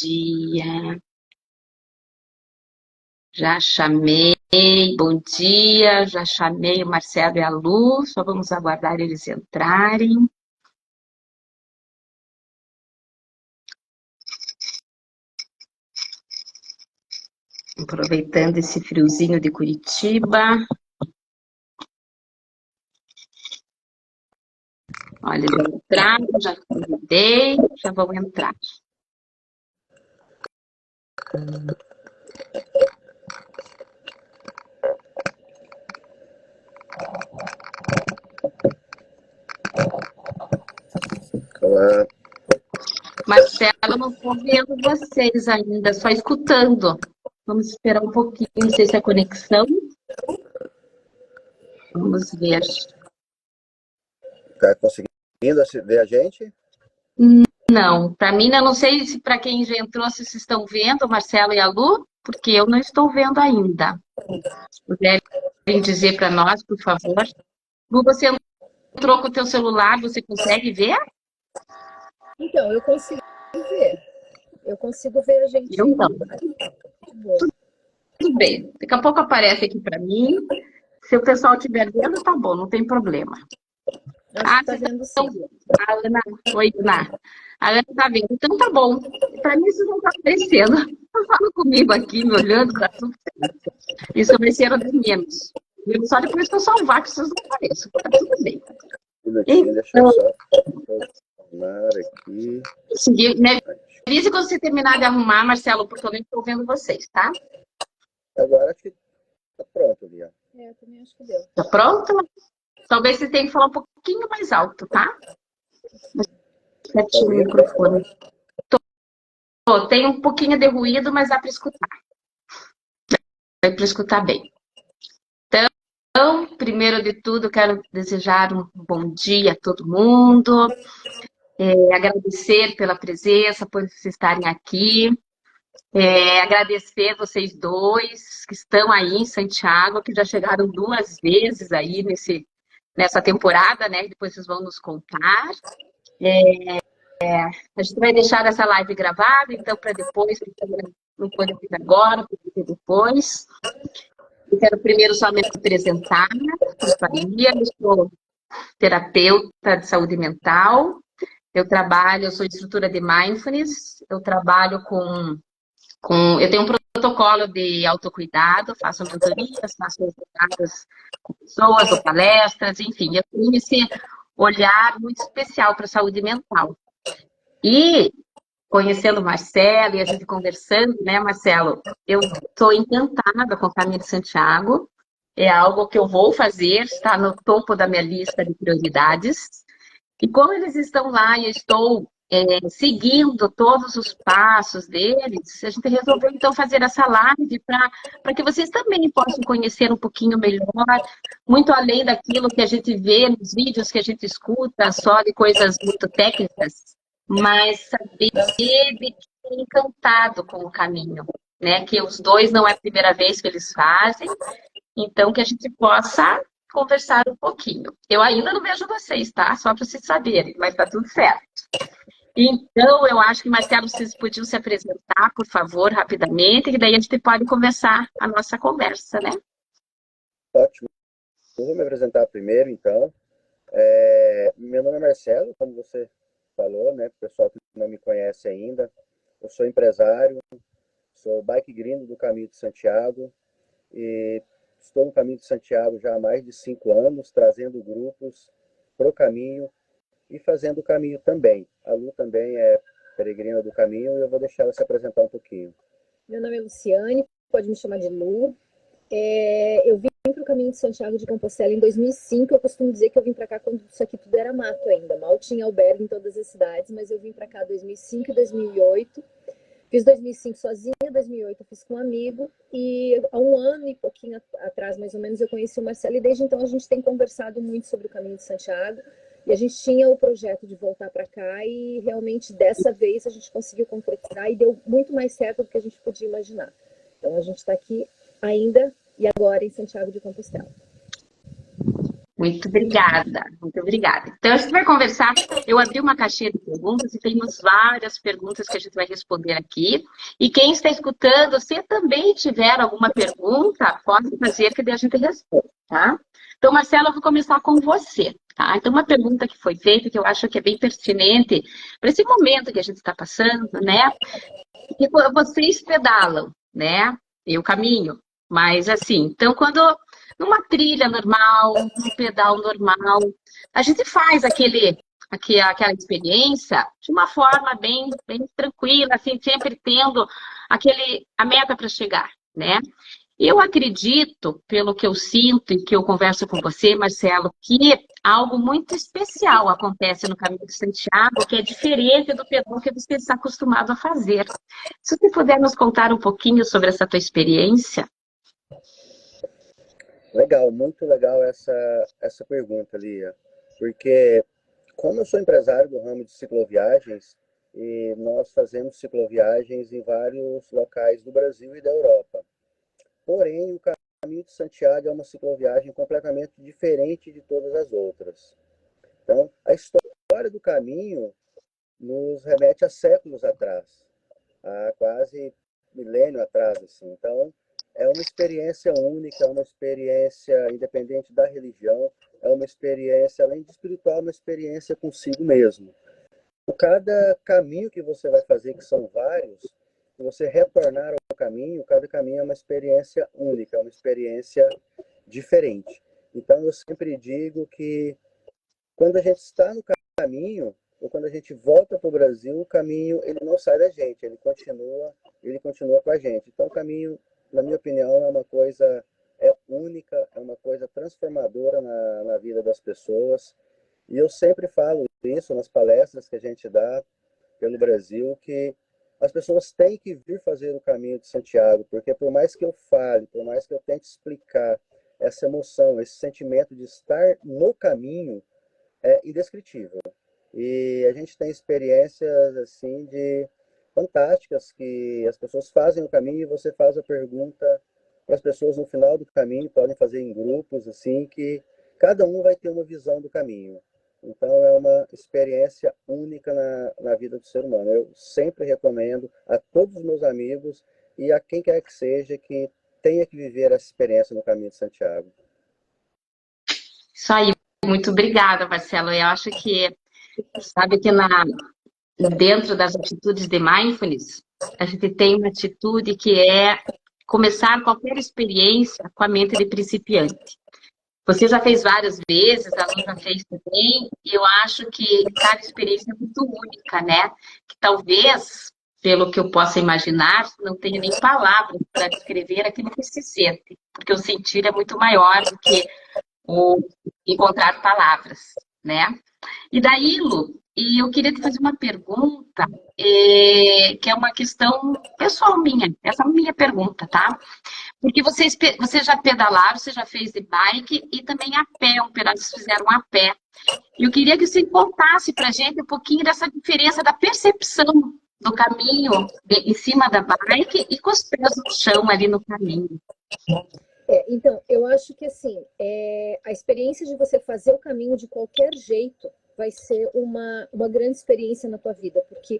dia. Já chamei, bom dia, já chamei o Marcelo e a Lu, só vamos aguardar eles entrarem. Aproveitando esse friozinho de Curitiba. Olha, já entraram, já convidei, já vão entrar. Olá. Marcelo, não estou vendo vocês ainda, só escutando. Vamos esperar um pouquinho, não sei se é conexão. Vamos ver. Tá conseguindo ver a gente? Não, para mim, eu não sei se para quem já entrou, se vocês estão vendo, o Marcelo e a Lu, porque eu não estou vendo ainda. Se puderem dizer para nós, por favor. Lu, você entrou com o teu celular, você consegue ver? Então, eu consigo ver. Eu consigo ver a gente. Eu não. Tudo bem. Daqui a pouco aparece aqui para mim. Se o pessoal estiver vendo, tá bom, não tem problema. Acho que tá vendo sim. A Ana, oi, Ana. A Ana tá vendo, então tá bom. Para mim isso não tá aparecendo. Fala comigo aqui, me olhando, tá tudo certo. Isso vai ser o de menos. Só depois que eu salvar que vocês não apareçam. Tá tudo bem. Deixa eu só arrumar aqui. Me avise quando você terminar de arrumar, Marcelo, porque eu não estou vendo vocês, tá? Agora acho que tá pronto, Lia. Eu também acho que deu. Tá pronto? Talvez você tenha que falar um pouquinho mais alto, tá? Certinho o microfone. Tem um pouquinho de ruído, mas dá para escutar. Vai para escutar bem. Então, primeiro de tudo, quero desejar um bom dia a todo mundo. Agradecer pela presença, por vocês estarem aqui. Agradecer vocês dois que estão aí em Santiago, que já chegaram 2 vezes aí nessa temporada, né? Depois vocês vão nos contar. A gente vai deixar essa live gravada, então, para depois, não pode vir agora, pode vir depois. Eu quero primeiro só me apresentar, eu sou terapeuta de saúde mental, eu sou instrutora de mindfulness, eu trabalho eu tenho um protocolo de autocuidado, faço mentorias, faço resultados com pessoas ou palestras, enfim, eu tenho esse olhar muito especial para a saúde mental. E, conhecendo o Marcelo e a gente conversando, né, Marcelo, eu estou encantada com o Caminho de Santiago, é algo que eu vou fazer, está no topo da minha lista de prioridades. E como eles estão lá e eu estou seguindo todos os passos deles, a gente resolveu então fazer essa live para que vocês também possam conhecer um pouquinho melhor, muito além daquilo que a gente vê nos vídeos, que a gente escuta, só de coisas muito técnicas, mas saber de que é encantado com o caminho, né? Que os dois não é a primeira vez que eles fazem, então que a gente possa conversar um pouquinho. Eu ainda não vejo vocês, tá? Só para vocês saberem, mas tá tudo certo. Então, eu acho que, Marcelo, vocês podiam se apresentar, por favor, rapidamente, que daí a gente pode começar a nossa conversa, né? Ótimo. Eu vou me apresentar primeiro, então. Meu nome é Marcelo, como você falou, né? Para o pessoal que não me conhece ainda, eu sou empresário, sou bike gringo do Caminho de Santiago e estou no Caminho de Santiago já há mais de 5 anos, trazendo grupos para o caminho e fazendo o caminho também. A Lu também é peregrina do caminho e eu vou deixar ela se apresentar um pouquinho. Meu nome é Luciane, pode me chamar de Lu. Eu vim para o Caminho de Santiago de Compostela em 2005. Eu costumo dizer que eu vim para cá quando isso aqui tudo era mato ainda. Mal tinha albergue em todas as cidades, mas eu vim para cá em 2005 e 2008. Fiz 2005 sozinha, 2008 eu fiz com um amigo, e há 1 ano e pouquinho atrás, mais ou menos, eu conheci o Marcelo, e desde então a gente tem conversado muito sobre o Caminho de Santiago, e a gente tinha o projeto de voltar para cá, e realmente dessa vez a gente conseguiu concretizar, e deu muito mais certo do que a gente podia imaginar. Então a gente está aqui ainda e agora em Santiago de Compostela. Muito obrigada, muito obrigada. Então, a gente vai conversar. Eu abri uma caixinha de perguntas e temos várias perguntas que a gente vai responder aqui. E quem está escutando, se também tiver alguma pergunta, pode fazer que daí a gente responde, tá? Então, Marcelo, eu vou começar com você, tá? Então, uma pergunta que foi feita, que eu acho que é bem pertinente para esse momento que a gente está passando, né? Que vocês pedalam, né? Eu caminho. Mas assim, então quando numa trilha normal, num pedal normal, a gente faz aquela experiência de uma forma bem tranquila, assim, sempre tendo a meta para chegar, né? Eu acredito, pelo que eu sinto e que eu converso com você, Marcelo, que algo muito especial acontece no Caminho de Santiago, que é diferente do pedal que você está acostumado a fazer. Se você puder nos contar um pouquinho sobre essa tua experiência. Legal, muito legal essa pergunta, Lia, porque como eu sou empresário do ramo de cicloviagens, e nós fazemos cicloviagens em vários locais do Brasil e da Europa. Porém, o Caminho de Santiago é uma cicloviagem completamente diferente de todas as outras. Então, a história do caminho nos remete a séculos atrás, a quase milênio atrás, assim. Então, é uma experiência única, é uma experiência independente da religião, é uma experiência, além de espiritual, uma experiência consigo mesmo. Por cada caminho que você vai fazer, que são vários, se você retornar ao caminho, cada caminho é uma experiência única, é uma experiência diferente. Então, eu sempre digo que quando a gente está no caminho, ou quando a gente volta para o Brasil, o caminho ele não sai da gente, ele continua com a gente. Então, o caminho, na minha opinião, é uma coisa única, é uma coisa transformadora na vida das pessoas. E eu sempre falo isso nas palestras que a gente dá pelo Brasil, que as pessoas têm que vir fazer o Caminho de Santiago, porque por mais que eu fale, por mais que eu tente explicar essa emoção, esse sentimento de estar no caminho, é indescritível. E a gente tem experiências assim de fantásticas que as pessoas fazem o caminho e você faz a pergunta para as pessoas no final do caminho, podem fazer em grupos assim que cada um vai ter uma visão do caminho. Então é uma experiência única na vida do ser humano. Eu sempre recomendo a todos os meus amigos e a quem quer que seja que tenha que viver essa experiência no Caminho de Santiago. Isso aí, muito obrigada, Marcelo. Eu acho que, sabe que dentro das atitudes de mindfulness, a gente tem uma atitude que é começar qualquer experiência com a mente de principiante. Você já fez várias vezes, a Lu já fez também, e eu acho que cada experiência é muito única, né? Que talvez, pelo que eu possa imaginar, não tenha nem palavras para descrever aquilo que se sente, porque o sentir é muito maior do que o encontrar palavras, né? E daí, Lu, e eu queria te fazer uma pergunta, que é uma questão pessoal minha, essa é a minha pergunta, tá? Porque você já pedalaram, você já fez de bike e também a pé, um pedaço vocês fizeram a pé. E eu queria que você contasse pra gente um pouquinho dessa diferença da percepção do caminho em cima da bike e com os pés no chão ali no caminho. Então, eu acho que assim, a experiência de você fazer o caminho de qualquer jeito vai ser uma grande experiência na tua vida, porque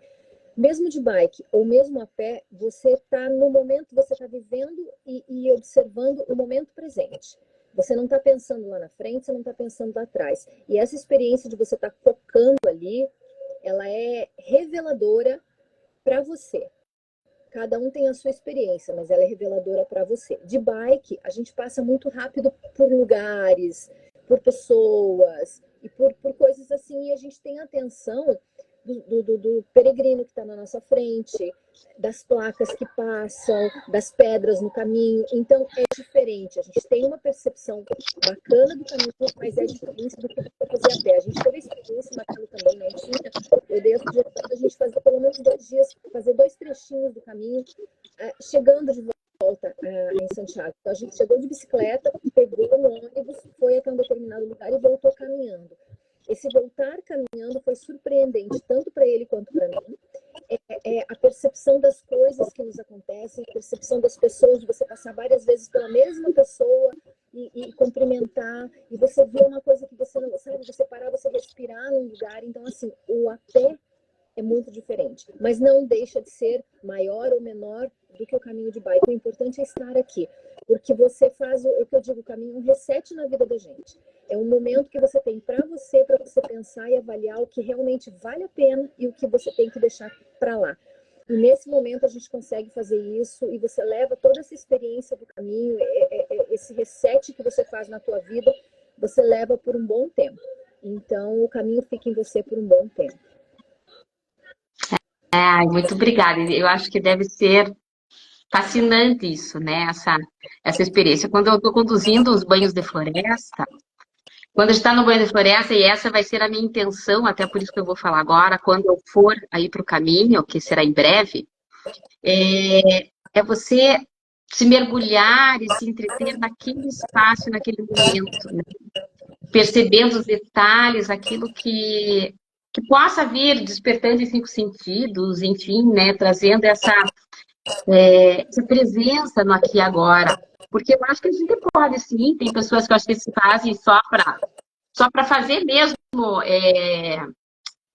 mesmo de bike ou mesmo a pé, você está no momento, você está vivendo e observando o momento presente. Você não está pensando lá na frente, você não está pensando lá atrás. E essa experiência de você estar focando ali, ela é reveladora para você. Cada um tem a sua experiência, mas ela é reveladora para você. De bike, a gente passa muito rápido por lugares, por pessoas e por coisas assim, e a gente tem atenção do peregrino que está na nossa frente, das placas que passam, das pedras no caminho. Então, é diferente. A gente tem uma percepção bacana do caminho, mas é diferente do que fazer a pé. A gente teve a experiência, Marcelo também não tinha. Eu dei a sugestão da gente fazer pelo menos 2 dias, fazer 2 trechinhos do caminho, chegando de volta em Santiago. Então, a gente chegou de bicicleta, pegou um ônibus, foi até um determinado lugar e voltou caminhando. Esse voltar caminhando foi surpreendente, tanto para ele quanto para mim. A percepção das coisas que nos acontecem, a percepção das pessoas, de você passar várias vezes pela mesma pessoa, e cumprimentar, e você vê uma coisa que você não sabe, você parar, você respirar num lugar. Então, assim, o a pé é muito diferente, mas não deixa de ser maior ou menor do que o caminho de bike. O importante é estar aqui, porque você faz o que eu digo, o caminho é um reset na vida da gente. É um momento que você tem para você pensar e avaliar o que realmente vale a pena e o que você tem que deixar para lá. E nesse momento a gente consegue fazer isso, e você leva toda essa experiência do caminho, esse reset que você faz na tua vida, você leva por um bom tempo. Então o caminho fica em você por um bom tempo. Ai, muito obrigada. Eu acho que deve ser fascinante isso, né? Essa experiência. Quando eu estou conduzindo os banhos de floresta, quando a gente está no banho de floresta, e essa vai ser a minha intenção, até por isso que eu vou falar agora, quando eu for aí para o caminho, que será em breve, é você se mergulhar e se entreter naquele espaço, naquele momento, né? Percebendo os detalhes, aquilo que possa vir despertando em cinco sentidos, enfim, né? Trazendo essa presença no aqui e agora. Porque eu acho que a gente pode, sim, tem pessoas que eu acho que se fazem só para fazer mesmo,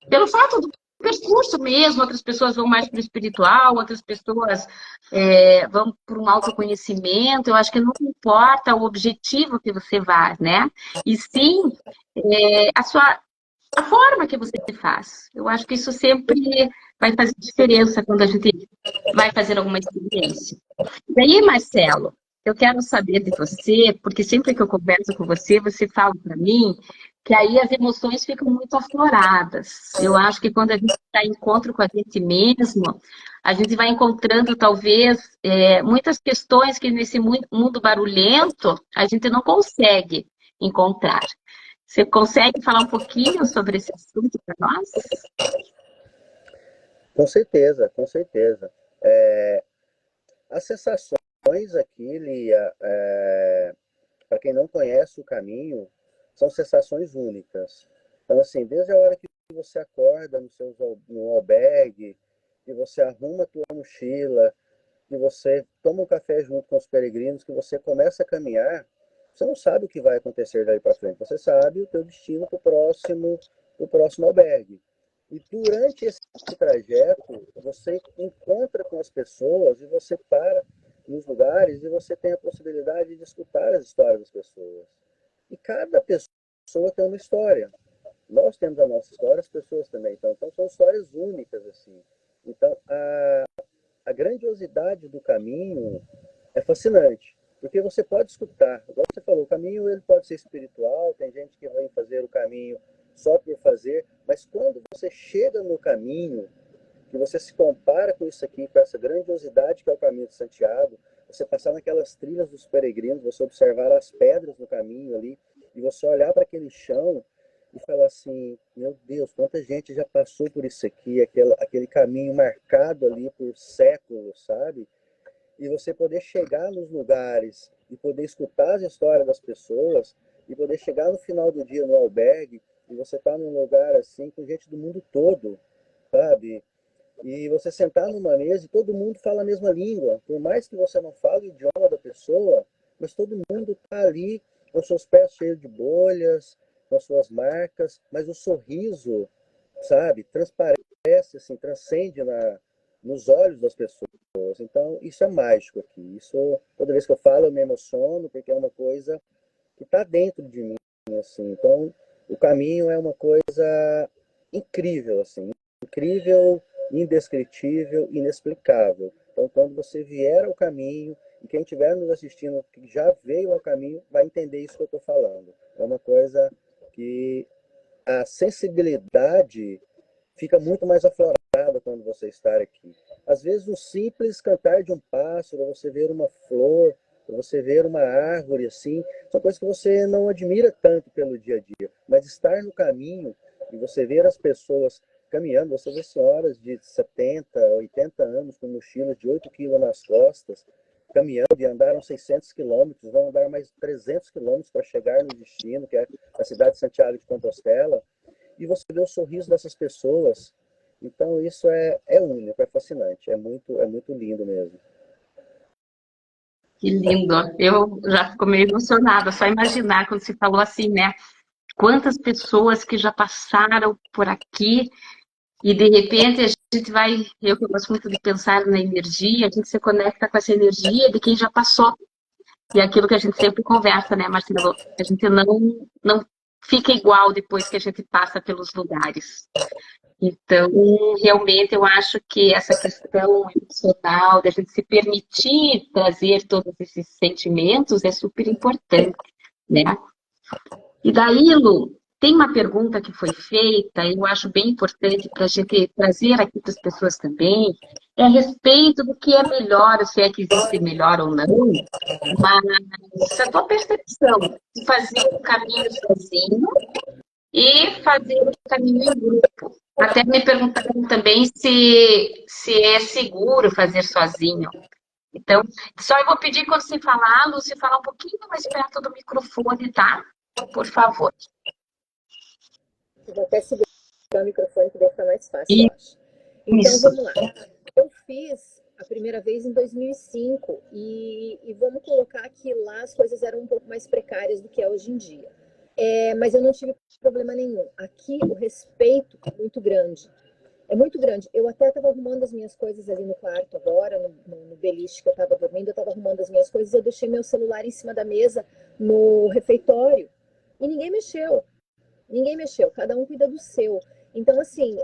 pelo fato do percurso mesmo, outras pessoas vão mais para o espiritual, outras pessoas vão para um autoconhecimento. Eu acho que não importa o objetivo que você vá, né? E sim a forma que você faz. Eu acho que isso sempre vai fazer diferença quando a gente vai fazer alguma experiência. E aí, Marcelo, eu quero saber de você, porque sempre que eu converso com você, você fala para mim que aí as emoções ficam muito afloradas. Eu acho que quando a gente está em encontro com a gente mesmo, a gente vai encontrando talvez muitas questões que nesse mundo barulhento a gente não consegue encontrar. Você consegue falar um pouquinho sobre esse assunto para nós? Com certeza, com certeza. As sensações aqui, Lia, para quem não conhece o caminho, são sensações únicas. Então, assim, desde a hora que você acorda no albergue, que você arruma a tua mochila, que você toma um café junto com os peregrinos, que você começa a caminhar, você não sabe o que vai acontecer daí para frente. Você sabe o teu destino para o próximo albergue. E durante esse trajeto, você encontra com as pessoas e você para nos lugares e você tem a possibilidade de escutar as histórias das pessoas. E cada pessoa tem uma história. Nós temos a nossa história, as pessoas também. Então são histórias únicas, assim. Então, a grandiosidade do caminho é fascinante, porque você pode escutar, igual você falou, o caminho ele pode ser espiritual, tem gente que vai fazer o caminho só por fazer, mas quando você chega no caminho, que você se compara com isso aqui, com essa grandiosidade que é o caminho de Santiago, você passar naquelas trilhas dos peregrinos, você observar as pedras no caminho ali, e você olhar para aquele chão e falar assim, meu Deus, quanta gente já passou por isso aqui, aquele caminho marcado ali por séculos, sabe? E você poder chegar nos lugares e poder escutar as histórias das pessoas e poder chegar no final do dia no albergue e você tá num lugar assim com gente do mundo todo, sabe? E você sentar numa mesa e todo mundo fala a mesma língua, por mais que você não fale o idioma da pessoa, mas todo mundo tá ali com seus pés cheios de bolhas, com as suas marcas, mas o sorriso, sabe, transparece, assim, transcende nos olhos das pessoas. Então, isso é mágico aqui. Isso, toda vez que eu falo, eu me emociono, porque é uma coisa que está dentro de mim, assim. Então, o caminho é uma coisa incrível, assim, incrível, indescritível, inexplicável. Então, quando você vier ao caminho, e quem estiver nos assistindo que já veio ao caminho, vai entender isso que eu estou falando. É uma coisa que a sensibilidade fica muito mais aflorada quando você está aqui. Às vezes, o simples cantar de um pássaro, você ver uma flor, você ver uma árvore assim, são coisas que você não admira tanto pelo dia a dia. Mas estar no caminho e você ver as pessoas caminhando, você vê senhoras de 70, 80 anos com mochilas de 8 quilos nas costas, caminhando e andaram 600 quilômetros, vão andar mais 300 quilômetros para chegar no destino, que é a cidade de Santiago de Compostela, e você vê o sorriso dessas pessoas. Então isso é único, é fascinante, é muito lindo mesmo. Que lindo. Eu já fico meio emocionada, só imaginar quando você falou assim, né? Quantas pessoas que já passaram por aqui e de repente a gente vai, eu que gosto muito de pensar na energia, a gente se conecta com essa energia de quem já passou. E é aquilo que a gente sempre conversa, né, Marcelo? A gente não fica igual depois que a gente passa pelos lugares. Então, realmente, eu acho que essa questão emocional, da gente se permitir trazer todos esses sentimentos, é super importante, né? E daí, Lu, tem uma pergunta que foi feita, e eu acho bem importante para a gente trazer aqui para as pessoas também, é a respeito do que é melhor, se é que existe melhor ou não, mas a tua percepção de fazer o caminho sozinho e fazer o caminho em grupo. Até me perguntaram também se é seguro fazer sozinho. Então, só eu vou pedir quando você falar, Lu, você falar um pouquinho mais perto do microfone, tá? Por favor. Vou até segurar o microfone que deve ficar mais fácil, eu acho. Então, Isso. vamos lá. Eu fiz a primeira vez em 2005 e vamos colocar que lá as coisas eram um pouco mais precárias do que é hoje em dia. Mas eu não tive problema nenhum. Aqui o respeito é muito grande. É muito grande. Eu até estava arrumando as minhas coisas ali no quarto agora, no beliche que eu estava dormindo, eu estava arrumando as minhas coisas, eu deixei meu celular em cima da mesa no refeitório e ninguém mexeu. Ninguém mexeu, cada um cuida do seu. Então, assim,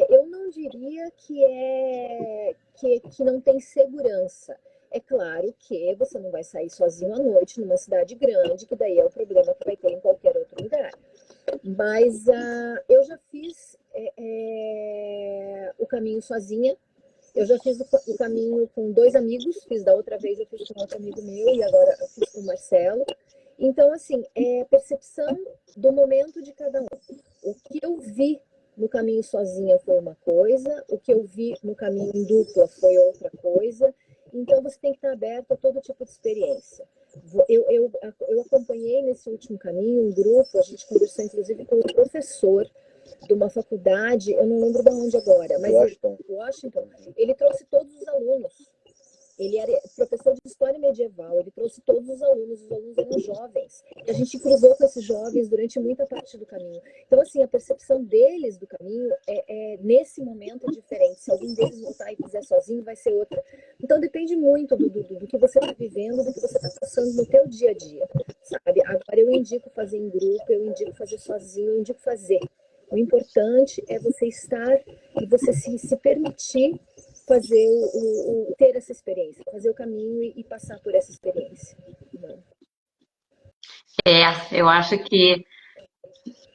eu não diria que não tem segurança. É claro que você não vai sair sozinho à noite numa cidade grande, que daí é o problema que vai ter em qualquer outro lugar. Mas eu já fiz o caminho sozinha. Eu já fiz o caminho com 2 amigos. Fiz da outra vez, eu fiz com outro amigo meu e agora eu fiz com o Marcelo. Então, assim, é a percepção do momento de cada um. O que eu vi no caminho sozinha foi uma coisa, o que eu vi no caminho em dupla foi outra coisa. Então, você tem que estar aberto a todo tipo de experiência. Eu acompanhei nesse último caminho um grupo, a gente conversou inclusive com o professor de uma faculdade, eu não lembro de onde agora, mas Washington, ele trouxe todos os alunos. Ele era professor de história medieval, ele trouxe todos os alunos eram jovens. E a gente cruzou com esses jovens durante muita parte do caminho. Então, assim, a percepção deles do caminho nesse momento é diferente. Se algum deles voltar e fizer sozinho, vai ser outra. Então, depende muito do que você está vivendo, do que você está passando no teu dia a dia, sabe? Agora, eu indico fazer em grupo, eu indico fazer sozinho, eu indico fazer. O importante é você estar e você se permitir fazer ter essa experiência, fazer o caminho e passar por essa experiência. Eu acho que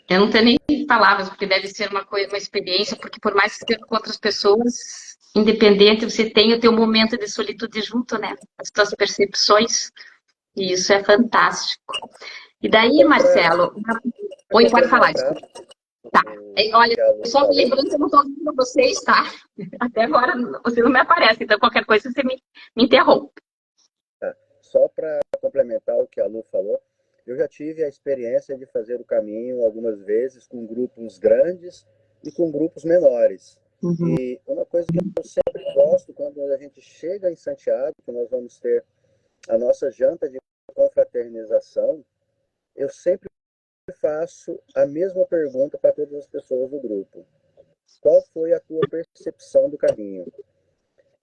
eu não tenho nem palavras, porque deve ser uma experiência, porque por mais que esteja com outras pessoas, independente, você tem o teu momento de solitude junto, né? As tuas percepções, e isso é fantástico. E daí, Marcelo, oi, pode falar, desculpa. Tá. Olha, só me lembrando que eu não estou ouvindo vocês, tá? Até agora você não me aparece, então qualquer coisa você me interrompe. Só para complementar o que a Lu falou, eu já tive a experiência de fazer o caminho algumas vezes com grupos grandes e com grupos menores. Uhum. E uma coisa que eu sempre gosto quando a gente chega em Santiago, que nós vamos ter a nossa janta de confraternização, eu sempre faço a mesma pergunta para todas as pessoas do grupo. Qual foi a tua percepção do caminho?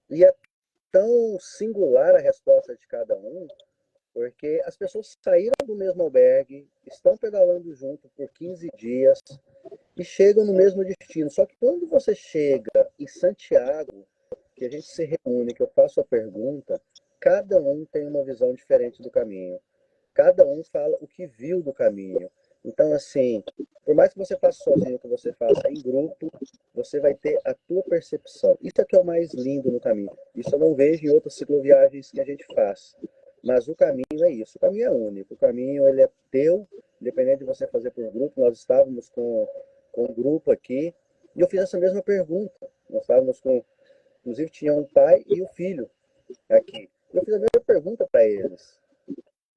E é tão singular a resposta de cada um, porque as pessoas saíram do mesmo albergue, estão pedalando junto por 15 dias e chegam no mesmo destino. Só que quando você chega em Santiago, que a gente se reúne, que eu faço a pergunta, cada um tem uma visão diferente do caminho. Cada um fala o que viu do caminho. Então, assim, por mais que você faça sozinho, que você faça em grupo, você vai ter a tua percepção. Isso é que é o mais lindo no caminho. Isso eu não vejo em outras cicloviagens que a gente faz. Mas o caminho é isso. O caminho é único. O caminho, ele é teu, independente de você fazer por grupo. Nós estávamos com um grupo aqui e eu fiz essa mesma pergunta. Nós estávamos com... Inclusive, tinha um pai e um filho aqui. Eu fiz a mesma pergunta para eles.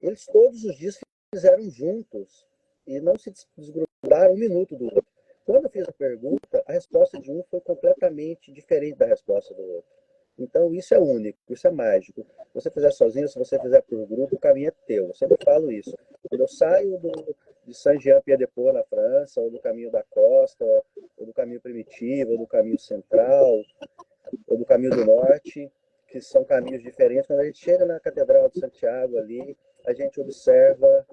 Eles todos os dias fizeram juntos e não se desgrudaram um minuto do outro. Quando eu fiz a pergunta, a resposta de um foi completamente diferente da resposta do outro. Então, isso é único, isso é mágico. Se você fizer sozinho, se você fizer por grupo, o caminho é teu. Eu sempre falo isso. Quando eu saio de Saint-Jean-Pied-de-Port, na França, ou do caminho da costa, ou do caminho primitivo, ou do caminho central, ou do caminho do norte, que são caminhos diferentes, quando a gente chega na Catedral de Santiago ali, a gente observa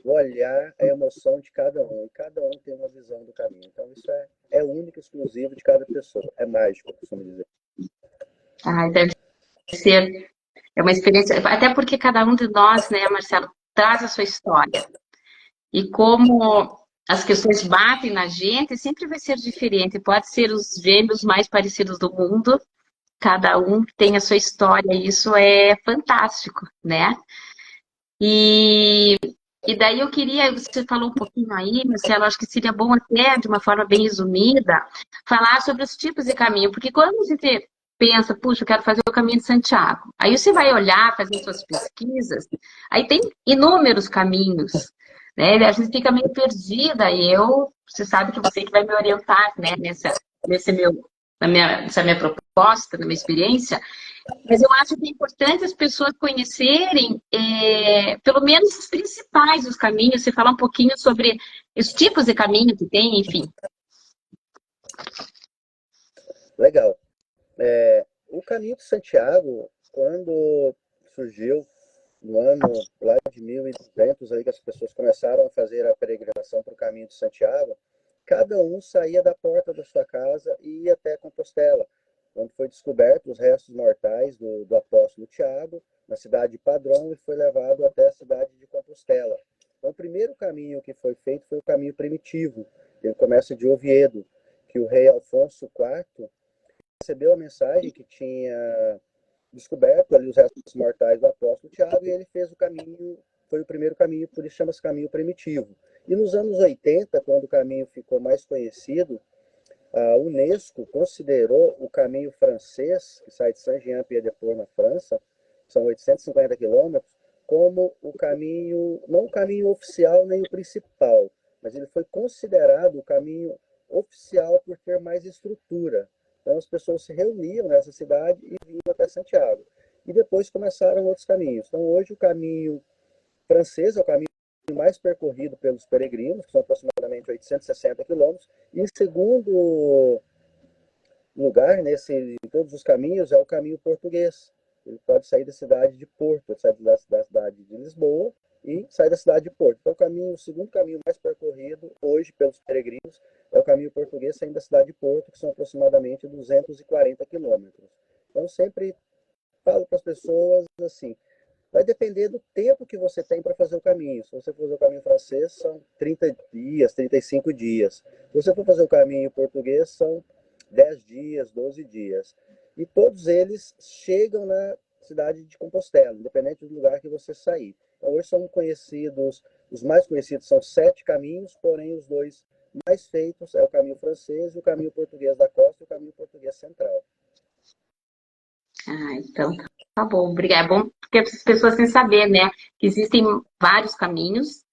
o olhar, a emoção de cada um. E cada um tem uma visão do caminho. Então, isso é único, exclusivo de cada pessoa. É mágico, eu costumo dizer. Ai, deve ser. É uma experiência. Até porque cada um de nós, né, Marcelo, traz a sua história. E como as questões batem na gente, sempre vai ser diferente. Pode ser os gêmeos mais parecidos do mundo, cada um tem a sua história, e isso é fantástico, né? E, e daí eu queria, você falou um pouquinho aí, Marcelo, acho que seria bom até, de uma forma bem resumida, falar sobre os tipos de caminho, porque quando a gente pensa, puxa, eu quero fazer o caminho de Santiago, aí você vai olhar, fazer suas pesquisas, aí tem inúmeros caminhos, né? A gente fica meio perdida, e você sabe que você que vai me orientar, né, nessa minha proposta, na minha experiência, mas eu acho que é importante as pessoas conhecerem, pelo menos os principais dos caminhos, você falar um pouquinho sobre os tipos de caminho que tem, enfim. Legal. O Caminho de Santiago, quando surgiu no ano lá de 1200, aí que as pessoas começaram a fazer a peregrinação para o Caminho de Santiago, cada um saía da porta da sua casa e ia até Compostela, onde foi descoberto os restos mortais do apóstolo Tiago, na cidade de Padrão, e foi levado até a cidade de Compostela. Então, o primeiro caminho que foi feito foi o caminho primitivo. Ele começa de Oviedo, que o rei Alfonso IV recebeu a mensagem que tinha descoberto ali os restos mortais do apóstolo Tiago, e ele fez o caminho, foi o primeiro caminho, por isso chama-se caminho primitivo. E nos anos 80, quando o caminho ficou mais conhecido, a Unesco considerou o caminho francês, que sai de Saint-Jean-Pied-de-Port, na França, são 850 quilômetros, como o caminho, não o caminho oficial nem o principal, mas ele foi considerado o caminho oficial por ter mais estrutura. Então as pessoas se reuniam nessa cidade e vinham até Santiago. E depois começaram outros caminhos. Então hoje o caminho francês é o caminho mais percorrido pelos peregrinos, que são aproximadamente 860 quilômetros. E em segundo lugar, em todos os caminhos, é o caminho português. Ele pode sair da cidade de Porto, sai da cidade de Lisboa e sai da cidade de Porto. Então, o segundo caminho mais percorrido hoje pelos peregrinos é o caminho português saindo da cidade de Porto, que são aproximadamente 240 quilômetros. Então, sempre falo para as pessoas assim, vai depender do tempo que você tem para fazer o caminho. Se você for fazer o caminho francês, são 30 dias, 35 dias. Se você for fazer o caminho português, são 10 dias, 12 dias. E todos eles chegam na cidade de Compostela, independente do lugar que você sair. Então, hoje são conhecidos, os mais conhecidos são 7 caminhos, porém os dois mais feitos é o caminho francês e o caminho português da costa e o caminho português central. Ah, então tá bom, obrigada. É bom porque as pessoas têm que saber, né, que existem vários caminhos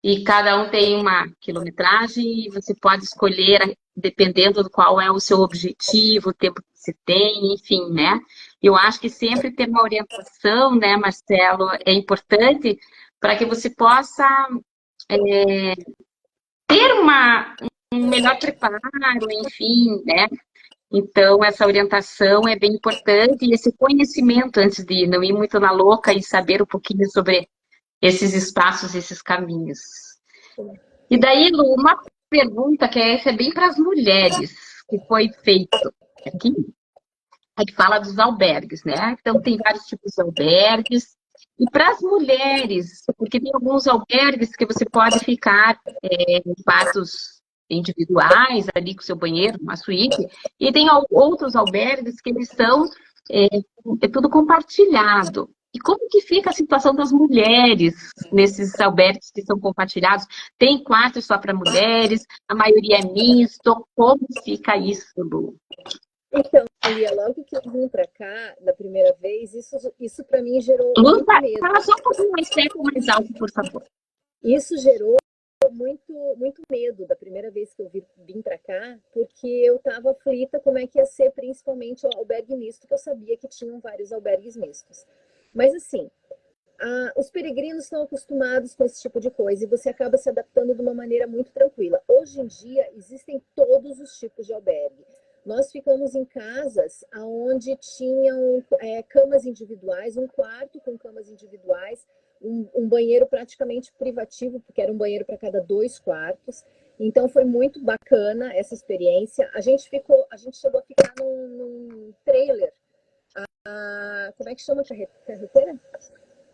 e cada um tem uma quilometragem e você pode escolher dependendo do qual é o seu objetivo, o tempo que você tem, enfim, né? Eu acho que sempre ter uma orientação, né, Marcelo, é importante para que você possa ter um melhor preparo, enfim, né? Então, essa orientação é bem importante e esse conhecimento antes de não ir muito na louca e saber um pouquinho sobre esses espaços, esses caminhos. E daí, Lu, uma pergunta que essa é bem para as mulheres, que foi feito aqui, a gente fala dos albergues, né? Então, tem vários tipos de albergues. E para as mulheres, porque tem alguns albergues que você pode ficar em quartos individuais, ali com seu banheiro, uma suíte, e tem outros albergues que eles são tudo compartilhado. E como que fica a situação das mulheres nesses albergues que são compartilhados? Tem quartos só para mulheres, a maioria é misto, como fica isso, Lu? Então, Lia, logo que eu vim para cá, da primeira vez, isso para mim gerou Lu, muito medo. fala só um pouquinho mais perto ou mais alto, por favor. Isso gerou muito medo da primeira vez que eu vim para cá, porque eu estava aflita como é que ia ser, principalmente o albergue misto, que eu sabia que tinham vários albergues mistos. Mas assim, os peregrinos estão acostumados com esse tipo de coisa e você acaba se adaptando de uma maneira muito tranquila. Hoje em dia, existem todos os tipos de albergue. Nós ficamos em casas onde tinham camas individuais, um quarto com camas individuais, um banheiro praticamente privativo, porque era um banheiro para cada 2 quartos. Então foi muito bacana essa experiência. A gente chegou a ficar num trailer. Como é que chama a carreteira?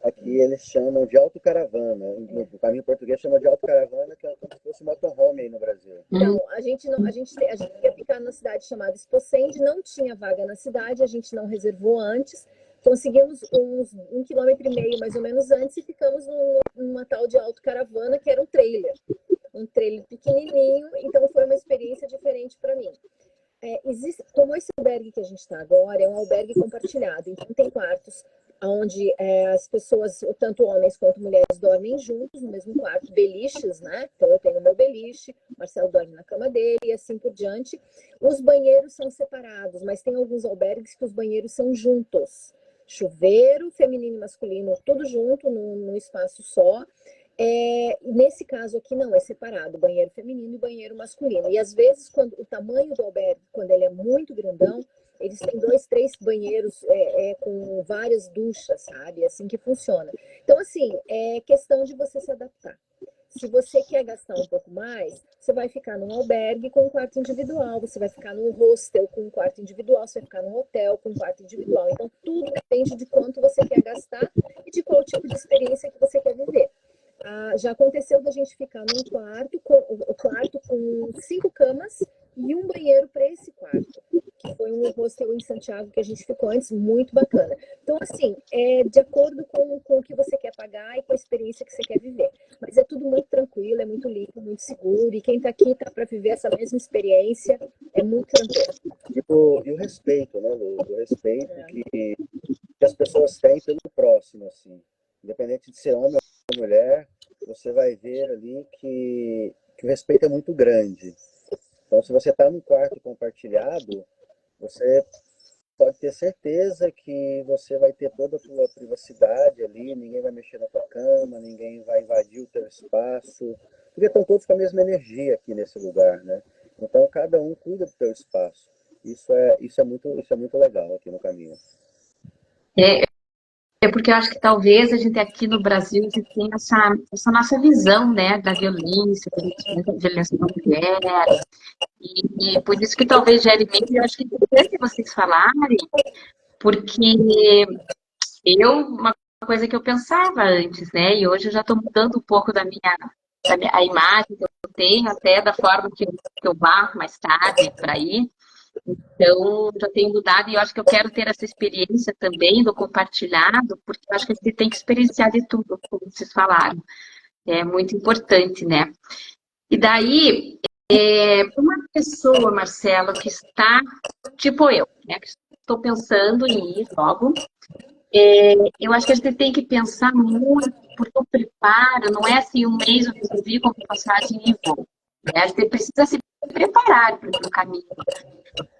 Aqui eles chamam de autocaravana. No caminho português chama de autocaravana, que é como se fosse motorhome aí no Brasil. Então, a gente ia ficar na cidade chamada Esposende, não tinha vaga na cidade, a gente não reservou antes. Conseguimos uns 1,5 km mais ou menos antes e ficamos numa tal de autocaravana, que era um trailer pequenininho, então foi uma experiência diferente para mim. Como esse albergue que a gente está agora, é um albergue compartilhado, então tem quartos onde as pessoas, tanto homens quanto mulheres, dormem juntos no mesmo quarto, beliches, né? Então eu tenho o meu beliche, o Marcelo dorme na cama dele e assim por diante. Os banheiros são separados, mas tem alguns albergues que os banheiros são juntos. Chuveiro, feminino e masculino, tudo junto, num espaço só. Nesse caso aqui não, é separado, banheiro feminino e banheiro masculino. E às vezes, quando o tamanho do albergue, quando ele é muito grandão, eles têm 2, 3 banheiros com várias duchas, sabe? É assim que funciona. Então, assim, é questão de você se adaptar. Se você quer gastar um pouco mais, você vai ficar num albergue com um quarto individual, você vai ficar num hostel com um quarto individual, você vai ficar num hotel com um quarto individual. Então, tudo depende de quanto você quer gastar e de qual tipo de experiência que você quer viver. Já aconteceu da gente ficar num quarto com 5 camas e um banheiro para esse quarto, que foi um hostel em Santiago que a gente ficou antes, muito bacana. Então, assim, é de acordo com o que você quer pagar e com a experiência que você quer viver. Mas é tudo muito tranquilo, é muito limpo, muito seguro, e quem está aqui está para viver essa mesma experiência, é muito tranquilo. E o respeito, né, Lu? O respeito que as pessoas têm pelo próximo, assim. Independente de ser homem ou mulher, você vai ver ali que o respeito é muito grande. Então, se você está num quarto compartilhado, você pode ter certeza que você vai ter toda a sua privacidade ali, ninguém vai mexer na tua cama, ninguém vai invadir o teu espaço, porque estão todos com a mesma energia aqui nesse lugar, né? Então, cada um cuida do teu espaço. Isso é muito legal aqui no caminho. Porque eu acho que talvez a gente aqui no Brasil a gente tenha essa nossa visão, né, da violência da mulher, e por isso que talvez gere medo, e eu acho que é importante vocês falarem, porque uma coisa que eu pensava antes, né, e hoje eu já estou mudando um pouco a imagem que eu tenho, até da forma que eu vá mais tarde para ir. Então, já tenho mudado e eu acho que eu quero ter essa experiência também do compartilhado, porque eu acho que a gente tem que experienciar de tudo, como vocês falaram. É muito importante, né? E daí, uma pessoa, Marcelo, que está, tipo eu, né? Que estou pensando em ir logo, eu acho que a gente tem que pensar muito, porque o preparo não é assim, um mês eu resolvi comprar passagem e vou. Né? A gente precisa se preparar para o caminho.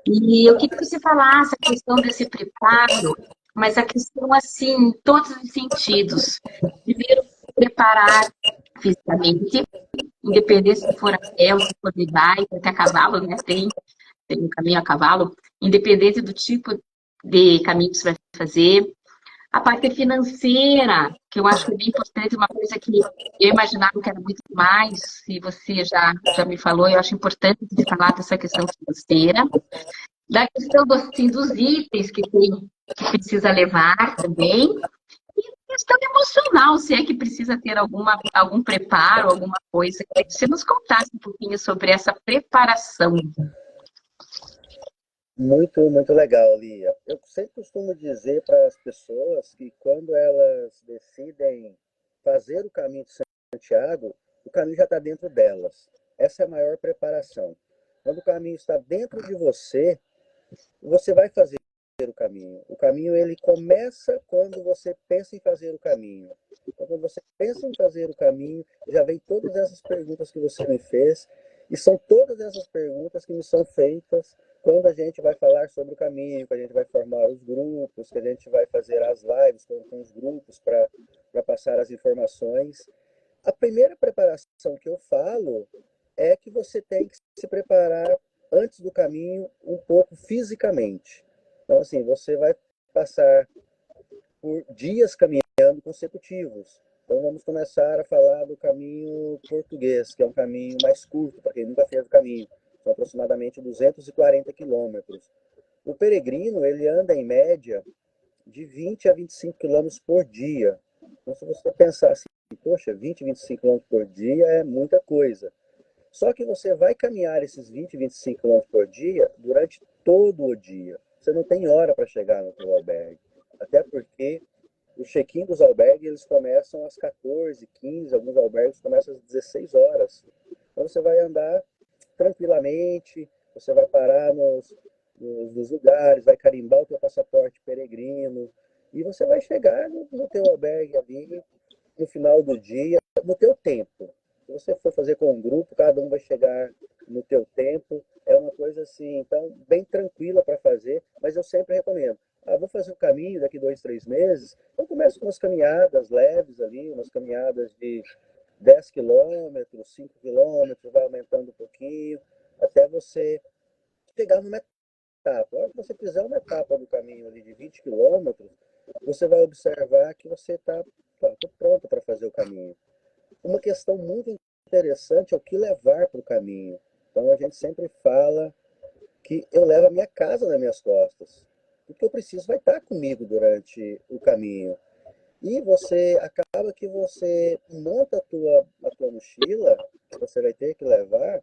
E eu queria que você falasse a questão desse preparo, mas a questão, assim, em todos os sentidos. Primeiro, preparar fisicamente, independente se for a pé ou se for de bike, até a cavalo, né? Tem um caminho a cavalo, independente do tipo de caminho que você vai fazer. A parte financeira, que eu acho que é bem importante, uma coisa que eu imaginava que era muito mais, e você já me falou, eu acho importante de falar dessa questão financeira. Da questão assim, dos itens que precisa levar também. E questão emocional, se é que precisa ter algum preparo, alguma coisa. Queria que você nos contasse um pouquinho sobre essa preparação. Muito, muito legal, Lia. Eu sempre costumo dizer para as pessoas que quando elas decidem fazer o caminho de Santiago, o caminho já está dentro delas. Essa é a maior preparação. Quando o caminho está dentro de você, você vai fazer o caminho? O caminho, ele começa quando você pensa em fazer o caminho. Então, quando você pensa em fazer o caminho, já vem todas essas perguntas que você me fez, e são todas essas perguntas que me são feitas quando a gente vai falar sobre o caminho, que a gente vai formar os grupos, que a gente vai fazer as lives com os grupos para passar as informações. A primeira preparação que eu falo é que você tem que se preparar antes do caminho um pouco fisicamente. Então, assim, você vai passar por dias caminhando consecutivos. Então, vamos começar a falar do caminho português, que é um caminho mais curto, para quem nunca fez o caminho. São aproximadamente 240 quilômetros. O peregrino, ele anda em média de 20 a 25 quilômetros por dia. Então, se você pensar assim, poxa, 20, 25 quilômetros por dia é muita coisa. Só que você vai caminhar esses 20, 25 quilômetros por dia durante todo o dia. Você não tem hora para chegar no seu albergue. Até porque o check-in dos albergues eles começam às 14, 15, alguns albergues começam às 16 horas. Então você vai andar tranquilamente, você vai parar nos lugares, vai carimbar o teu passaporte peregrino e você vai chegar no teu albergue ali no final do dia, no teu tempo. Se você for fazer com um grupo, cada um vai chegar no teu tempo. É uma coisa assim, então, bem tranquila para fazer, mas eu sempre recomendo. Vou fazer o caminho daqui 2, 3 meses. Então, começa com umas caminhadas leves ali, umas caminhadas de 10 quilômetros, 5 quilômetros, vai aumentando um pouquinho, até você chegar numa etapa. A hora que você fizer uma etapa do caminho ali de 20 quilômetros, você vai observar que você está pronto para fazer o caminho. Uma questão muito interessante é o que levar para o caminho. Então a gente sempre fala que eu levo a minha casa nas minhas costas. O que eu preciso vai estar comigo durante o caminho. E você acaba que você monta a tua mochila, que você vai ter que levar,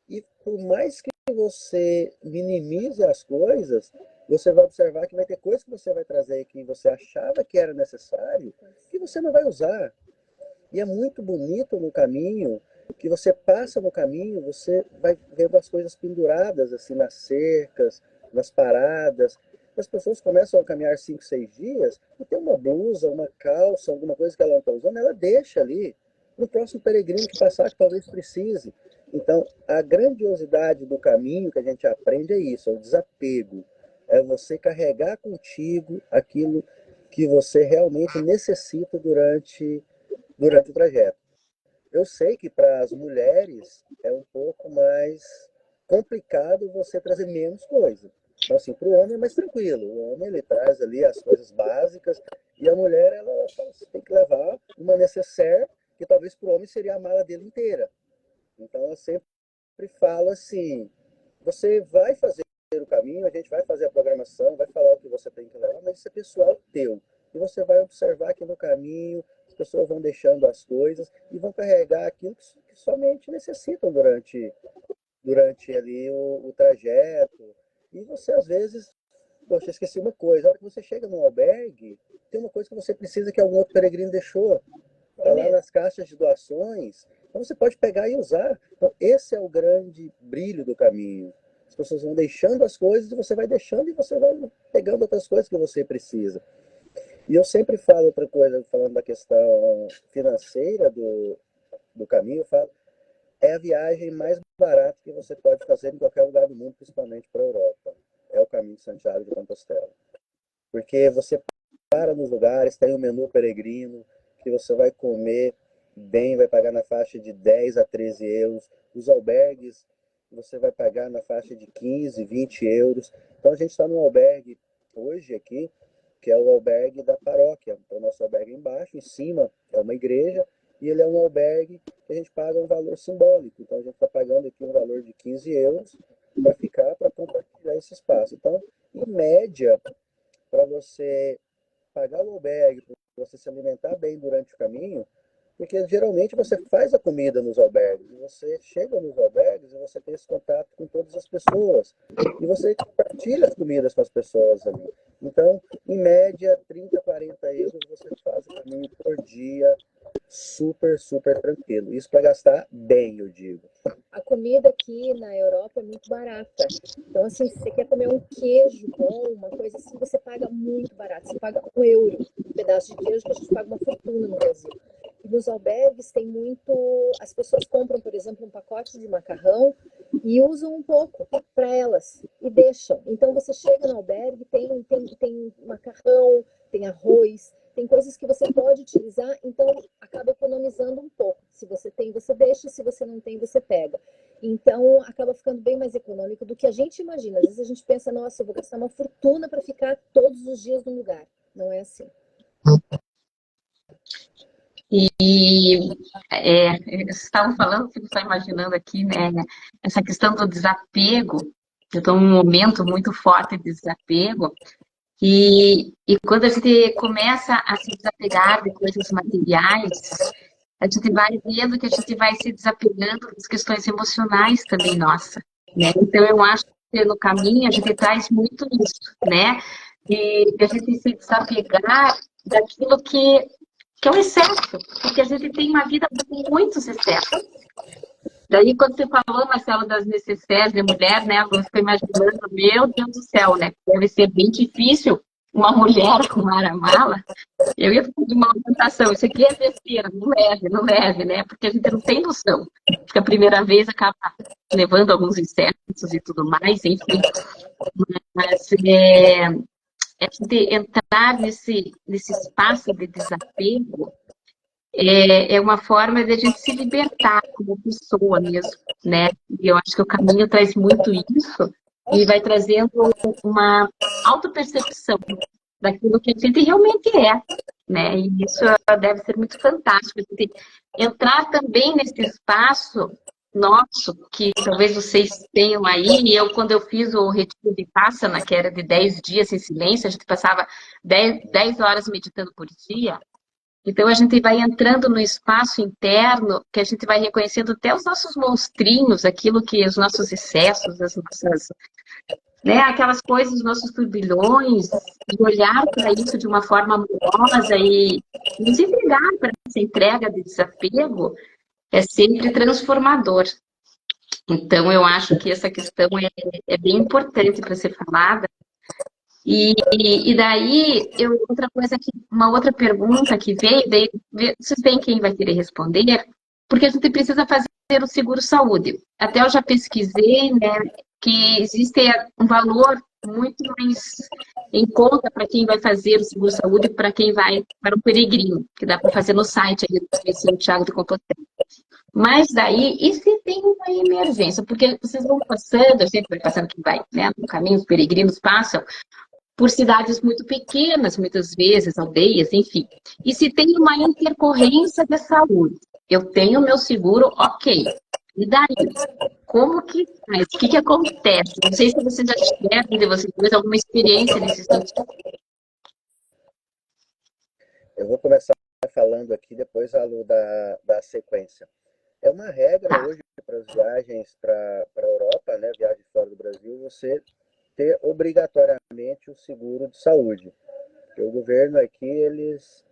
e por mais que você minimize as coisas, você vai observar que vai ter coisas que você vai trazer que você achava que era necessário, que você não vai usar. E é muito bonito no caminho, que você passa no caminho, você vai vendo as coisas penduradas, assim, nas cercas, nas paradas. As pessoas começam a caminhar 5, 6 dias, e tem uma blusa, uma calça, alguma coisa que ela não está usando, ela deixa ali. No próximo peregrino que passar, que talvez precise. Então, a grandiosidade do caminho que a gente aprende é isso, é o desapego. É você carregar contigo aquilo que você realmente necessita durante o trajeto. Eu sei que para as mulheres é um pouco mais complicado você trazer menos coisa. Então, assim, para o homem é mais tranquilo. O homem, ele traz ali as coisas básicas e a mulher, ela tem que levar uma necessaire, que talvez para o homem seria a mala dele inteira. Então, eu sempre falo assim, você vai fazer o caminho, a gente vai fazer a programação, vai falar o que você tem que levar, mas isso é pessoal teu. E você vai observar que no caminho as pessoas vão deixando as coisas e vão carregar aquilo que somente necessitam durante ali o trajeto. E você, às vezes, poxa, esqueci uma coisa. A hora que você chega no albergue, tem uma coisa que você precisa que algum outro peregrino deixou. Está lá nas caixas de doações. Então você pode pegar e usar. Então, esse é o grande brilho do caminho. As pessoas vão deixando as coisas e você vai deixando e você vai pegando outras coisas que você precisa. E eu sempre falo outra coisa, falando da questão financeira do caminho, eu falo, é a viagem mais barata que você pode fazer em qualquer lugar do mundo, principalmente para a Europa. É o caminho de Santiago de Compostela. Porque você para nos lugares, tem um menu peregrino, que você vai comer bem, vai pagar na faixa de 10 a 13 euros. Os albergues, você vai pagar na faixa de 15, 20 euros. Então a gente está num albergue hoje aqui, que é o albergue da paróquia. Então o nosso albergue embaixo, em cima é uma igreja, e ele é um albergue que a gente paga um valor simbólico. Então a gente está pagando aqui um valor de 15 euros para ficar, para compartilhar esse espaço. Então, em média, para você pagar o albergue, para você se alimentar bem durante o caminho, porque geralmente você faz a comida nos albergues, e você chega nos albergues e você tem esse contato com todas as pessoas, e você compartilha as comidas com as pessoas ali. Então, em média, 30, 40 euros você faz o caminho por dia, super, super tranquilo. Isso para gastar bem, eu digo. A comida aqui na Europa é muito barata. Então, assim, se você quer comer um queijo bom, uma coisa assim, você paga muito barato. Você paga €1 um pedaço de queijo, que a gente paga uma fortuna no Brasil. E nos albergues tem muito. As pessoas compram, por exemplo, um pacote de macarrão e usam um pouco para elas e deixam. Então você chega no albergue, tem macarrão, tem arroz, tem coisas que você pode utilizar, então acaba economizando um pouco. Se você tem, você deixa, se você não tem, você pega. Então acaba ficando bem mais econômico do que a gente imagina. Às vezes a gente pensa, nossa, eu vou gastar uma fortuna para ficar todos os dias no lugar. Não é assim. Vocês estavam falando, fico só imaginando aqui, né? Essa questão do desapego. Eu estou num momento muito forte de desapego. E quando a gente começa a se desapegar de coisas materiais, a gente vai vendo que a gente vai se desapegando das questões emocionais também, nossa, né? Então, eu acho que no caminho a gente traz muito isso, né? E a gente se desapegar daquilo que é um excesso, porque a gente tem uma vida com muitos excessos. Daí, quando você falou, Marcelo, das necessidades de mulher, né? Eu fico imaginando, meu Deus do céu, né? Deve ser bem difícil uma mulher arrumar a mala. Eu ia pedir uma orientação, isso aqui é besteira, não leve, né? Porque a gente não tem noção. Acho que a primeira vez acaba levando alguns excessos e tudo mais, enfim. Mas a gente entrar nesse espaço de desapego é uma forma de a gente se libertar como pessoa mesmo, né? E eu acho que o caminho traz muito isso e vai trazendo uma autopercepção daquilo que a gente realmente é, né? E isso deve ser muito fantástico. A gente entrar também nesse espaço nosso, que talvez vocês tenham aí, e eu, quando eu fiz o retiro de Vipassana, que era de 10 dias em silêncio, a gente passava 10 horas meditando por dia. Então, a gente vai entrando no espaço interno, que a gente vai reconhecendo até os nossos monstrinhos, aquilo que os nossos excessos, as nossas, né, aquelas coisas, os nossos turbilhões, e olhar para isso de uma forma amorosa e nos entregar para essa entrega de desapego é sempre transformador. Então, eu acho que essa questão é bem importante para ser falada. E daí, outra coisa que, uma outra pergunta que veio, daí, vocês veem quem vai querer responder, porque a gente precisa fazer o seguro-saúde. Até eu já pesquisei, né, que existe um valor muito mais em conta para quem vai fazer o seguro-saúde para quem vai para o peregrino, que dá para fazer no site aí do Santiago de Compostela. Mas daí, e se tem uma emergência? Porque vocês vão passando, a gente vai passando que vai, né, no caminho, os peregrinos passam por cidades muito pequenas, muitas vezes, aldeias, enfim. E se tem uma intercorrência de saúde, eu tenho meu seguro, ok. E daí? Como que faz? O que acontece? Não sei se vocês já tiveram de vocês dois alguma experiência nesse sentido. Eu vou começar falando aqui, depois a Lu da sequência. É uma regra Tá. hoje para as viagens para a Europa, né, viagem fora do Brasil, você ter obrigatoriamente o seguro de saúde. Porque o governo aqui, eles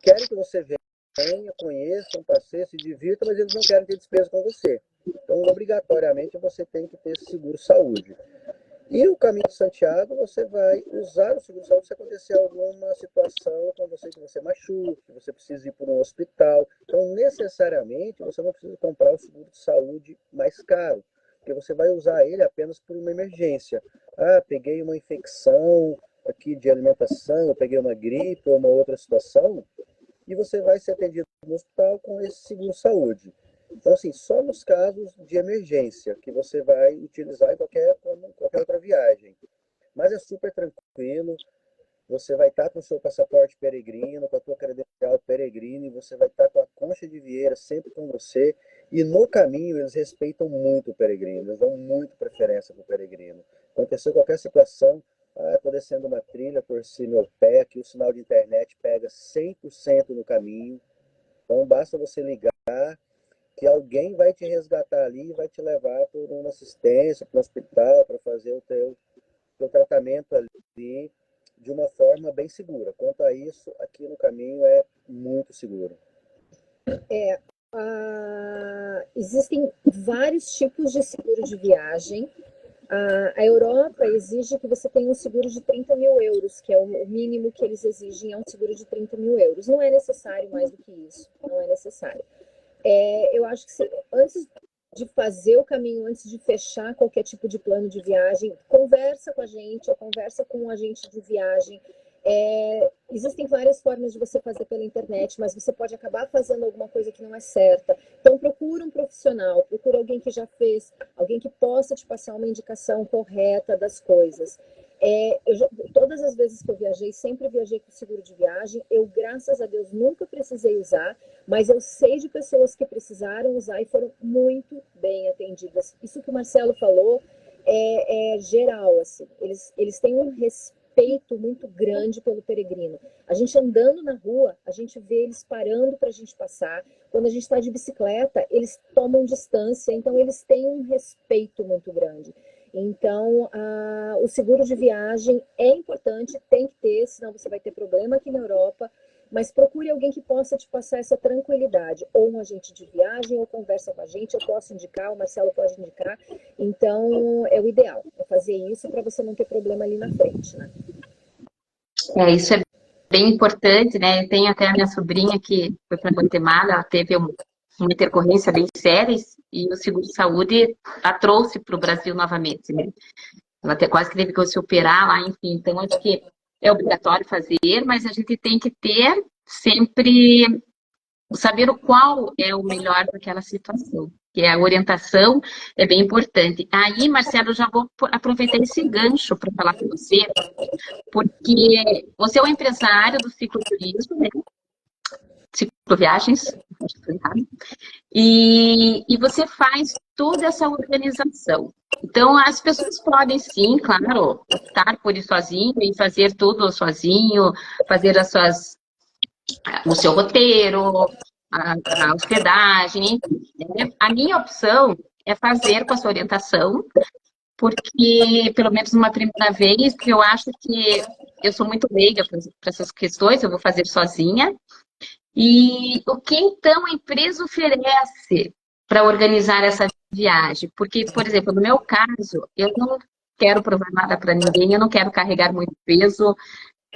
querem que você venha, conheça um passeio, se divirta, mas eles não querem ter despesa com você. Então, obrigatoriamente, você tem que ter seguro saúde. E o caminho de Santiago, você vai usar o seguro saúde se acontecer alguma situação com você que você machuque, que você precisa ir para um hospital. Então, necessariamente, você não precisa comprar o seguro de saúde mais caro, porque você vai usar ele apenas por uma emergência. Ah, peguei uma infecção aqui de alimentação, eu peguei uma gripe ou uma outra situação, e você vai ser atendido no hospital com esse seguro saúde. Então, assim, só nos casos de emergência que você vai utilizar em qualquer outra viagem. Mas é super tranquilo, você vai estar com o seu passaporte peregrino, com a tua credencial peregrina, e você vai estar com a concha de vieira sempre com você. E no caminho eles respeitam muito o peregrino, eles dão muito preferência para o peregrino. Aconteceu qualquer situação, estou descendo uma trilha, torci meu pé, aqui o sinal de internet pega 100% no caminho. Então basta você ligar que alguém vai te resgatar ali e vai te levar por uma assistência, para o hospital, para fazer o teu tratamento ali de uma forma bem segura. Quanto a isso, aqui no caminho é muito seguro. existem vários tipos de seguro de viagem. A Europa exige que você tenha um seguro de 30 mil euros, que é o mínimo que eles exigem, é um seguro de 30 mil euros. Não é necessário mais do que isso, não é necessário. Eu acho que antes de fazer o caminho, antes de fechar qualquer tipo de plano de viagem, conversa com a gente, ou conversa com um agente de viagem. Existem várias formas de você fazer pela internet, mas você pode acabar fazendo alguma coisa que não é certa. Então procura um profissional, procura alguém que já fez, alguém que possa te passar uma indicação correta das coisas. Todas as vezes que eu viajei, sempre viajei com seguro de viagem. Eu, graças a Deus, nunca precisei usar, mas eu sei de pessoas que precisaram usar e foram muito bem atendidas. Isso que o Marcelo falou é geral, assim. Eles têm um respeito muito grande pelo peregrino. A gente andando na rua, a gente vê eles parando para a gente passar. Quando a gente está de bicicleta, eles tomam distância, então eles têm um respeito muito grande. Então, o seguro de viagem é importante, tem que ter, senão você vai ter problema aqui na Europa, mas procure alguém que possa te passar essa tranquilidade, ou um agente de viagem, ou conversa com a gente, eu posso indicar, o Marcelo pode indicar. Então, é o ideal, é fazer isso para você não ter problema ali na frente, né? Isso é bem importante, né? Eu tenho até a minha sobrinha que foi para Guatemala, ela teve uma intercorrência bem séria e o seguro de saúde a trouxe para o Brasil novamente, né? Ela até quase que teve que se operar lá, enfim. Então, acho que é obrigatório fazer, mas a gente tem que ter sempre saber o qual é o melhor para aquela situação. Que a orientação é bem importante. Aí, Marcelo, eu já vou aproveitar esse gancho para falar com você, porque você é um empresário do cicloturismo, né? Cicloviagens, acho que foi errado. E você faz toda essa organização. Então, as pessoas podem sim, claro, optar por ir sozinho e fazer tudo sozinho, fazer o seu roteiro, a hospedagem, enfim, né? A minha opção é fazer com a sua orientação, porque, pelo menos uma primeira vez, porque eu acho que eu sou muito leiga para essas questões, eu vou fazer sozinha. E o que então a empresa oferece para organizar essa viagem? Porque, por exemplo, no meu caso, eu não quero provar nada para ninguém, eu não quero carregar muito peso,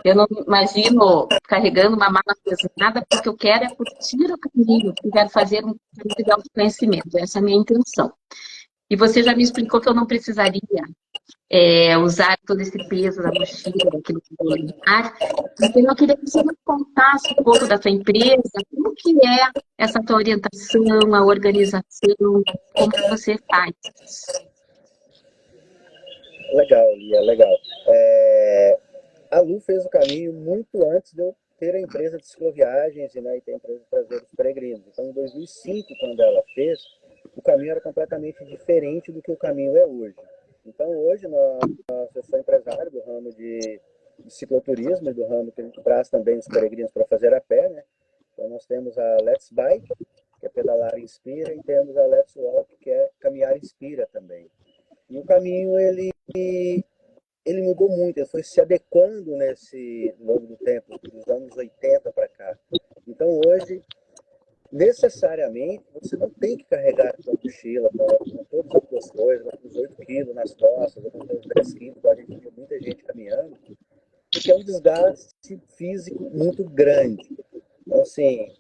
eu não imagino carregando uma mala pesada, porque eu quero é curtir o caminho, eu quero fazer um caminho de autoconhecimento, essa é a minha intenção. E você já me explicou que eu não precisaria usar todo esse peso da mochila, daquilo que eu vou levar. Então, eu queria que você me contasse um pouco da sua empresa, como que é essa tua orientação, a organização, como que você faz? Legal, Lia, legal. A Lu fez o caminho muito antes de eu ter a empresa de cicloviagens, né, e ter a empresa de trazer os peregrinos. Então, em 2005, quando ela fez, o caminho era completamente diferente do que o caminho é hoje. Então, hoje, eu sou empresário do ramo de cicloturismo e do ramo que a gente traz também os peregrinos para fazer a pé, né? Então, nós temos a Let's Bike, que é pedalar inspira, e temos a Let's Walk, que é caminhar inspira também. E o caminho, ele mudou muito, ele foi se adequando nesse longo do tempo, dos anos 80 para cá. Então, hoje, necessariamente, você não tem que carregar a sua mochila com todas as suas coisas, com os 8 quilos nas costas, ou com os 10 quilos, a gente vê muita gente caminhando, porque é um desgaste físico muito grande. Então, assim,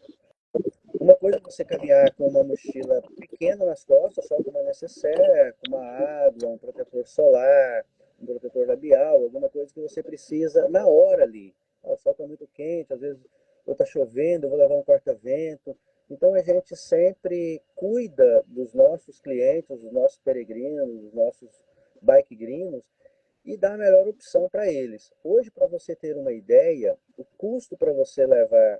uma coisa é você caminhar com uma mochila pequena nas costas, só com uma necessaire, com uma água, um protetor solar, um protetor labial, alguma coisa que você precisa na hora ali. O sol está muito quente, às vezes está chovendo, eu vou levar um corta-vento. Então a gente sempre cuida dos nossos clientes, dos nossos peregrinos, dos nossos bike gringos e dá a melhor opção para eles. Hoje, para você ter uma ideia, o custo para você levar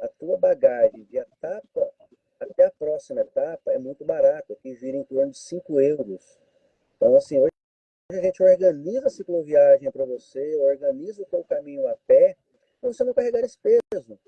a tua bagagem de etapa até a próxima etapa é muito barato, aqui gira em torno de 5 euros. Então, assim, hoje a gente organiza a cicloviagem para você, organiza o teu caminho a pé, para você não carregar esse peso.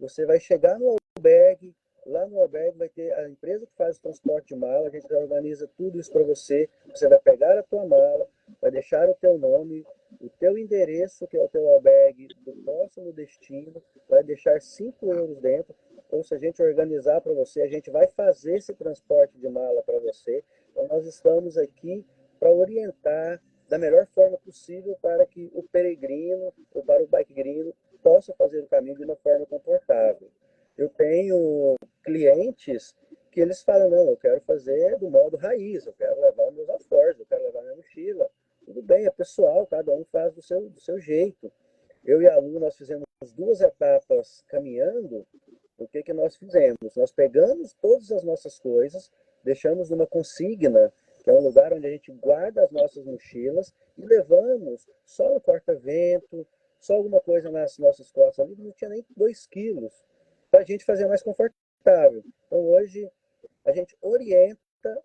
Você vai chegar no albergue, lá no albergue vai ter a empresa que faz o transporte de mala, a gente organiza tudo isso para você, você vai pegar a tua mala, vai deixar o teu nome, o teu endereço, que é o teu albergue, do próximo destino, vai deixar 5 euros dentro, ou se a gente organizar para você, a gente vai fazer esse transporte de mala para você. Então, nós estamos aqui para orientar da melhor forma possível para que o peregrino ou para o bikegrino possa fazer o caminho de uma forma confortável. Eu tenho clientes que eles falam, não, eu quero fazer do modo raiz, eu quero levar os meus alforjes, eu quero levar minha mochila. Tudo bem, é pessoal, cada um faz do seu jeito. Eu e a Lu, nós fizemos 2 etapas caminhando. O que que nós fizemos? Nós pegamos todas as nossas coisas, deixamos numa consigna, que é um lugar onde a gente guarda as nossas mochilas, e levamos só o corta-vento, só alguma coisa nas nossas costas ali, não tinha nem 2 quilos, para a gente fazer mais confortável. Então hoje a gente orienta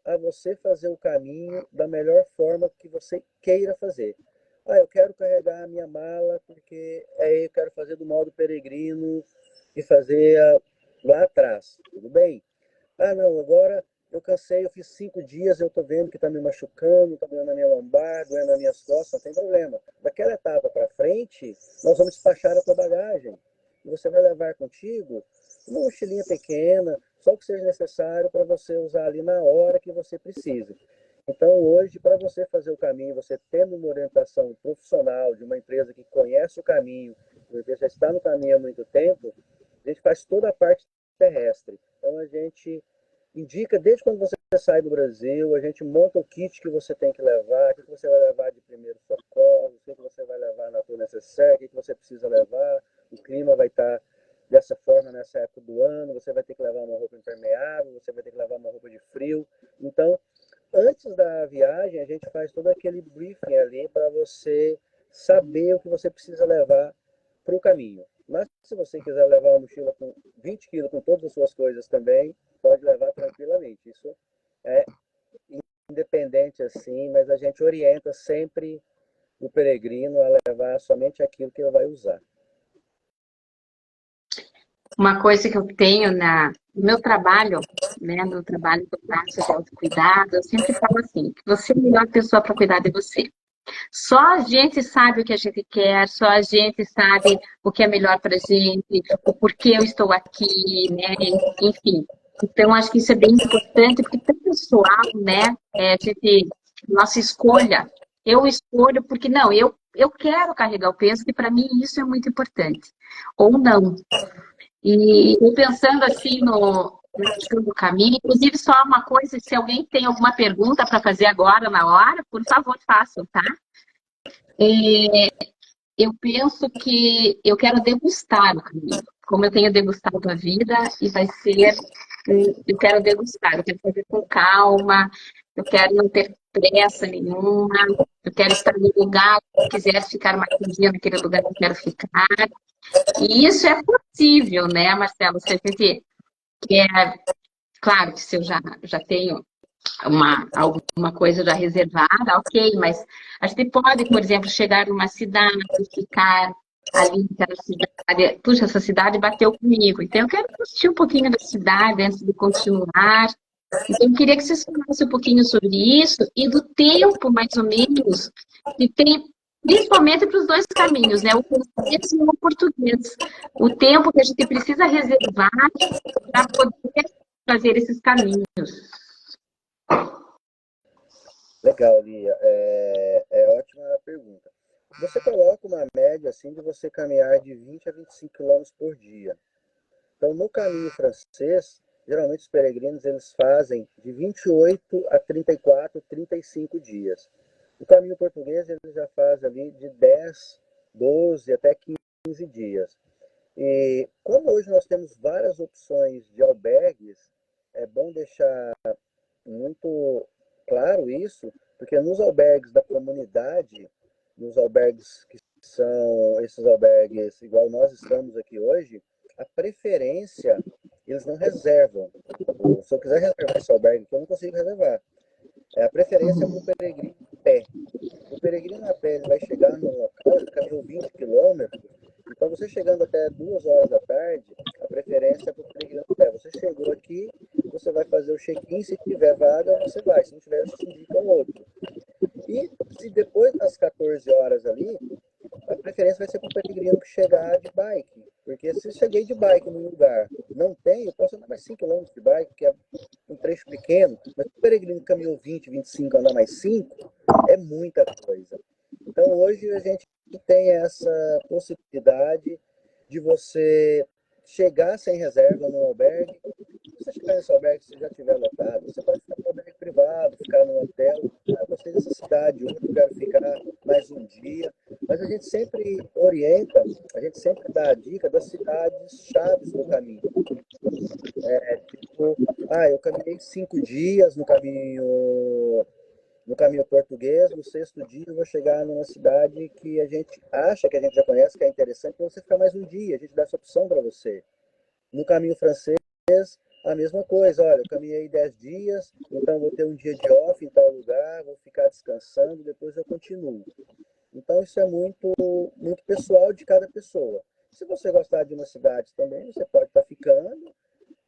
a você fazer o caminho da melhor forma que você queira fazer. Ah, eu quero carregar a minha mala porque eu quero fazer do modo peregrino e fazer lá atrás. Tudo bem? Ah, não, agora eu cansei, eu fiz 5 dias, eu tô vendo que tá me machucando, tá doendo na minha lombar, doendo nas minhas costas, não tem problema. Daquela etapa para frente, nós vamos despachar a tua bagagem. E você vai levar contigo uma mochilinha pequena, só o que seja necessário para você usar ali na hora que você precisa. Então, hoje, para você fazer o caminho, você tendo uma orientação profissional de uma empresa que conhece o caminho, que já está no caminho há muito tempo, a gente faz toda a parte terrestre. Então, a gente indica desde quando você sai do Brasil, a gente monta o kit que você tem que levar, o que você vai levar de primeiro socorro, o que você vai levar na tua necessaire, o que você precisa levar, o clima vai estar dessa forma nessa época do ano, você vai ter que levar uma roupa impermeável, você vai ter que levar uma roupa de frio. Então, antes da viagem, a gente faz todo aquele briefing ali para você saber o que você precisa levar para o caminho. Mas se você quiser levar uma mochila com 20 quilos com todas as suas coisas também, pode levar tranquilamente. Isso é independente assim, mas a gente orienta sempre o peregrino a levar somente aquilo que ele vai usar. Uma coisa que eu tenho no meu trabalho, né, no trabalho que eu faço de autocuidado, eu sempre falo assim, que você é a melhor pessoa para cuidar de você. Só a gente sabe o que a gente quer, só a gente sabe o que é melhor para a gente, o porquê eu estou aqui, né, enfim. Então, acho que isso é bem importante, porque para o pessoal, né, nossa escolha, eu escolho porque, não, eu quero carregar o peso, e para mim isso é muito importante. Ou não. E pensando assim na questão do caminho, inclusive só uma coisa, se alguém tem alguma pergunta para fazer agora na hora, por favor, façam, tá? Eu penso que eu quero degustar o caminho, como eu tenho degustado a vida, e vai ser, eu quero degustar, eu quero fazer com calma, eu quero não ter pressa nenhuma, eu quero estar no lugar, se quiser ficar mais um dia naquele lugar, eu quero ficar. E isso é possível, né, Marcelo? Se a gente quer, claro que se eu já tenho alguma coisa já reservada, ok, mas a gente pode, por exemplo, chegar numa cidade, ficar ali naquela cidade, puxa, essa cidade bateu comigo, então eu quero curtir um pouquinho da cidade antes de continuar. Então, eu queria que vocês falassem um pouquinho sobre isso e do tempo, mais ou menos, que tem, principalmente para os 2 caminhos, né? O francês e o português. O tempo que a gente precisa reservar para poder fazer esses caminhos. Legal, Lia. Ótima pergunta. Você coloca uma média assim de você caminhar de 20 a 25 quilômetros por dia. Então, no caminho francês, geralmente os peregrinos eles fazem de 28 a 34, 35 dias. O caminho português ele já faz ali de 10, 12 até 15 dias. E como hoje nós temos várias opções de albergues, é bom deixar muito claro isso, porque nos albergues da comunidade, nos albergues que são esses albergues igual nós estamos aqui hoje, a preferência eles não reservam. Se eu quiser reservar esse albergue, eu não consigo reservar. A preferência é para o peregrino a pé. O peregrino a pé ele vai chegar no local, ele caminhou 20 quilômetros, então você chegando até 2 horas da tarde, a preferência é para o peregrino a pé. Você chegou aqui, você vai fazer o check-in, se tiver vaga, você vai, se não tiver, você indica um outro. E se depois das 14 horas ali, a preferência vai ser para o peregrino que chegar de bike. Porque se eu cheguei de bike num lugar, não tem, eu posso andar mais 5 quilômetros de bike, que é um trecho pequeno, mas se o peregrino caminhou 20, 25, andar mais 5, é muita coisa. Então hoje a gente tem essa possibilidade de você chegar sem reserva no albergue. Se você chegar nesse albergue, se já estiver lotado, você pode ficar no albergue privado, ficar no hotel. Ah, eu gostei dessa cidade, hoje eu quero ficar mais um dia. Mas a gente sempre orienta, a gente sempre dá a dica das cidades chaves do caminho. Tipo, eu caminhei 5 dias no caminho português, no 6º dia eu vou chegar numa cidade que a gente acha que a gente já conhece, que é interessante, para você ficar mais um dia, a gente dá essa opção para você. No caminho francês, a mesma coisa, olha, eu caminhei 10 dias, então vou ter um dia de off em tal lugar, vou ficar descansando, depois eu continuo. Então isso é muito, muito pessoal de cada pessoa. Se você gostar de uma cidade também, você pode estar ficando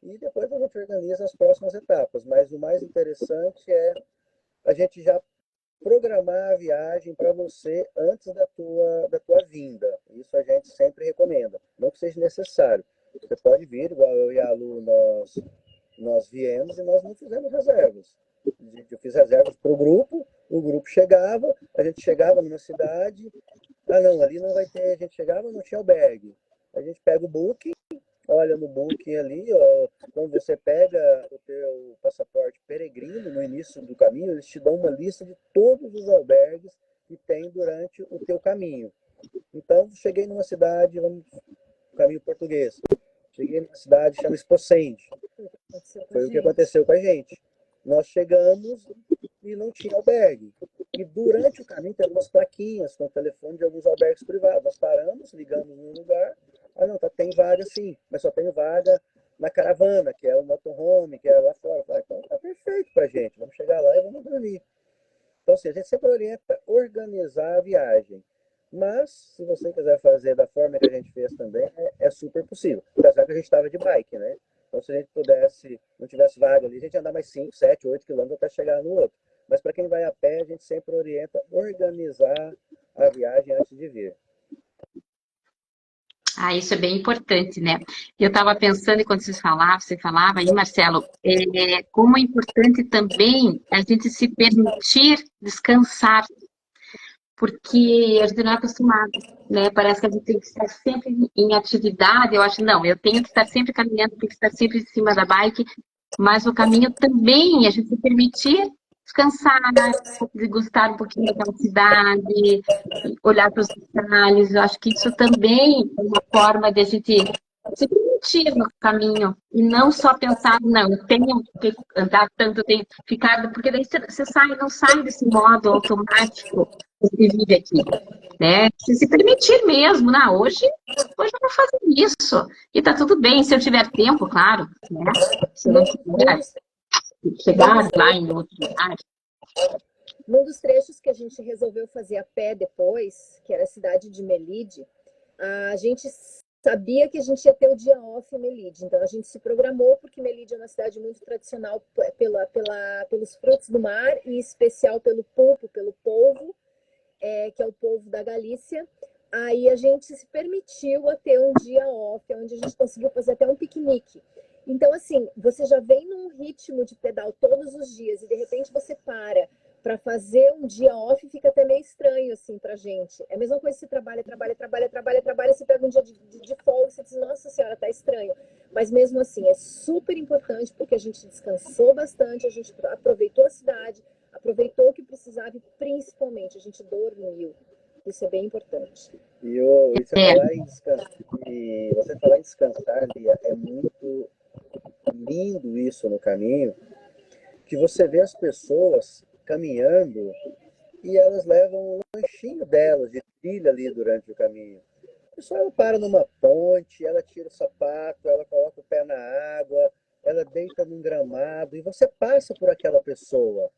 e depois a gente organiza as próximas etapas. Mas o mais interessante é a gente já programar a viagem para você antes da tua vinda. Isso a gente sempre recomenda. Não que seja necessário. Você pode vir, igual eu e a Lu, nós viemos e nós não fizemos reservas. Eu fiz reservas para o grupo chegava, a gente chegava numa cidade, não, ali não vai ter, a gente chegava, não tinha albergue. A gente pega o booking, olha no booking ali, ó, quando você pega o teu passaporte peregrino no início do caminho, eles te dão uma lista de todos os albergues que tem durante o teu caminho. Então, cheguei numa cidade, caminho português, cheguei numa cidade que chama Esposende. Foi o que aconteceu com a gente. Nós chegamos e não tinha albergue. E durante o caminho tem algumas plaquinhas com o telefone de alguns albergues privados. Nós paramos, ligamos num lugar. Não, tem vaga sim, mas só tem vaga na caravana, que é o motorhome, que é lá fora. Então tá perfeito pra gente, vamos chegar lá e vamos dormir. Então, assim, a gente sempre orienta organizar a viagem. Mas, se você quiser fazer da forma que a gente fez também, é super possível. Apesar que a gente estava de bike, né? Então, se a gente pudesse, não tivesse vaga ali, a gente ia andar mais 5, 7, 8 quilômetros até chegar no outro. Mas para quem vai a pé, a gente sempre orienta organizar a viagem antes de vir. Isso é bem importante, né? Eu estava pensando, enquanto você falava aí, Marcelo, como é importante também a gente se permitir descansar, porque a gente não é acostumado, né? Parece que a gente tem que estar sempre em atividade. Eu acho, não, eu tenho que estar sempre caminhando, tenho que estar sempre em cima da bike, mas o caminho também, a gente se permitir descansar, degustar um pouquinho daquela cidade, olhar para os detalhes. Eu acho que isso também é uma forma de a gente se permitir no caminho e não só pensar, não, eu tenho que andar tanto, eu tenho que ficar, porque daí você não sai desse modo automático que você vive aqui, né? Você se permitir mesmo, né? Hoje eu vou fazer isso e tá tudo bem, se eu tiver tempo, claro, né? Se não tiver, chegar lá em outro lugar. Num dos trechos que a gente resolveu fazer a pé depois, que era a cidade de Melide, a gente sabia que a gente ia ter o dia off em Melide. Então a gente se programou, porque Melide é uma cidade muito tradicional pelos frutos do mar, e em especial pelo pulpo, pelo polvo, que é o polvo da Galícia. Aí a gente se permitiu a ter um dia off, onde a gente conseguiu fazer até um piquenique. Então, assim, você já vem num ritmo de pedal todos os dias e de repente você para fazer um dia off, fica até meio estranho, assim, pra gente. É a mesma coisa que você trabalha, você pega um dia de folga e você diz, nossa senhora, tá estranho. Mas mesmo assim, é super importante, porque a gente descansou bastante, a gente aproveitou a cidade, aproveitou o que precisava e principalmente a gente dormiu. Isso é bem importante. E você falar em descansar, Lia, é muito lindo isso no caminho, que você vê as pessoas caminhando e elas levam o lanchinho delas de trilha ali durante o caminho. A pessoa ela para numa ponte, ela tira o sapato, ela coloca o pé na água, ela deita num gramado e você passa por aquela pessoa.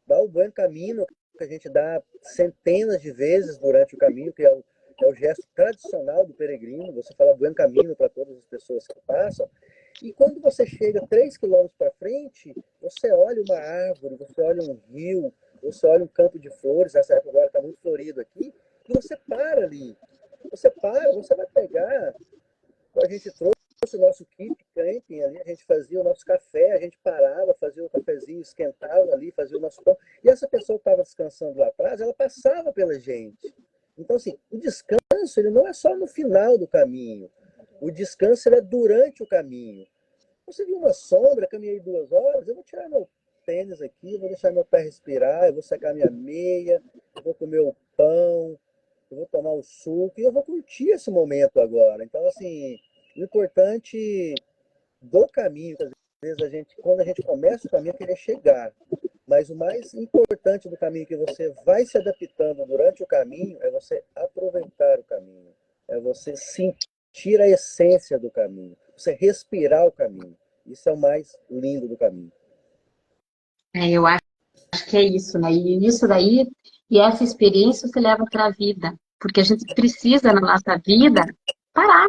Dá o buen caminho, que a gente dá centenas de vezes durante o caminho, que é o gesto tradicional do peregrino, você fala buen caminho para todas as pessoas que passam. E quando você chega 3 quilômetros para frente, você olha uma árvore, você olha um rio, você olha um campo de flores, essa época agora está muito florido aqui, e você para ali. Você para, você vai pegar A gente trouxe o nosso kit camping ali, a gente fazia o nosso café, a gente parava, fazia o cafezinho, esquentava ali, fazia o nosso pão. E essa pessoa que estava descansando lá atrás, ela passava pela gente. Então, assim, o descanso, ele não é só no final do caminho. O descanso, ele é durante o caminho. Você viu uma sombra, caminhei 2 horas, eu vou tirar meu tênis aqui, vou deixar meu pé respirar, eu vou secar minha meia, eu vou comer o pão, eu vou tomar o suco e eu vou curtir esse momento agora. Então, assim, o importante do caminho, às vezes quando a gente começa o caminho, é querer chegar. Mas o mais importante do caminho que você vai se adaptando durante o caminho é você aproveitar o caminho, é você sentir a essência do caminho, você respirar o caminho. Isso é o mais lindo do caminho. Eu acho que é isso, né? E isso daí, e essa experiência se leva para a vida, porque a gente precisa na nossa vida parar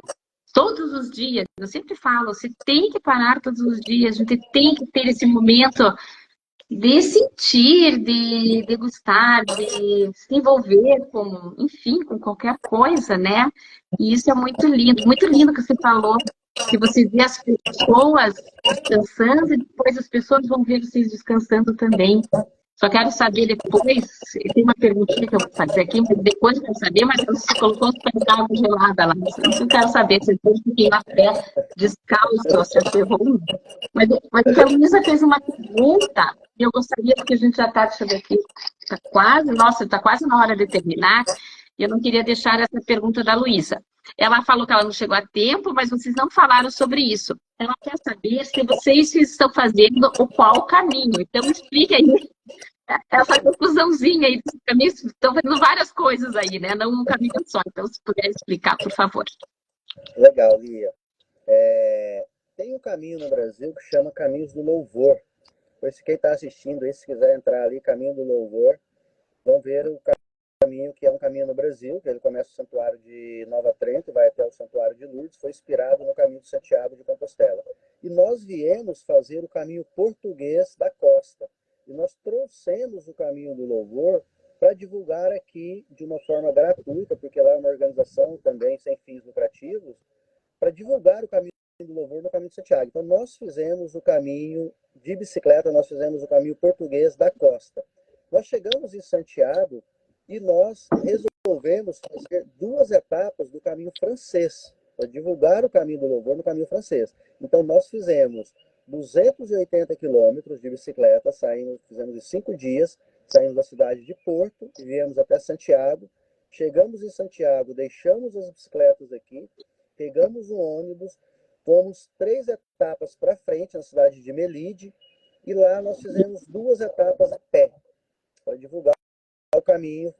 todos os dias. Eu sempre falo, você tem que parar todos os dias, a gente tem que ter esse momento de sentir, de degustar, de se envolver com, enfim, com qualquer coisa, né? E isso é muito lindo que você falou, que você vê as pessoas descansando e depois as pessoas vão ver vocês descansando também. Só quero saber depois, tem uma perguntinha que eu vou fazer aqui, mas depois eu quero saber, mas você colocou um pé de água gelada lá, então eu quero saber se você fiquei na pé descalço, se aterrou. Mas a Luísa fez uma pergunta, e eu gostaria, porque a gente já está, deixa eu ver aqui, está quase na hora de terminar, e eu não queria deixar essa pergunta da Luísa. Ela falou que ela não chegou a tempo, mas vocês não falaram sobre isso. Ela quer saber se vocês estão fazendo o qual caminho. Então, explique aí essa confusãozinha aí dos caminhos. Estão fazendo várias coisas aí, né? Não um caminho só. Então, se puder explicar, por favor. Legal, Lia. Tem um caminho no Brasil que chama Caminhos do Louvor. Pois quem está assistindo aí, se quiser entrar ali, Caminho do Louvor, vão ver o caminho que é um caminho no Brasil, que ele começa o Santuário de Nova Trento e vai até o Santuário de Lourdes, foi inspirado no caminho de Santiago de Compostela. E nós viemos fazer o caminho português da costa. E nós trouxemos o Caminho do Louvor para divulgar aqui de uma forma gratuita, porque lá é uma organização também sem fins lucrativos, para divulgar o Caminho do Louvor no Caminho de Santiago. Então, nós fizemos o caminho de bicicleta, nós fizemos o caminho português da costa. Nós chegamos em Santiago e nós resolvemos fazer 2 etapas do caminho francês, para divulgar o Caminho do Louvor no caminho francês. Então, nós fizemos 280 quilômetros de bicicleta, fizemos em 5 dias, saímos da cidade de Porto e viemos até Santiago. Chegamos em Santiago, deixamos as bicicletas aqui, pegamos um ônibus, fomos 3 etapas para frente, na cidade de Melide, e lá nós fizemos 2 etapas a pé, para divulgar o Caminho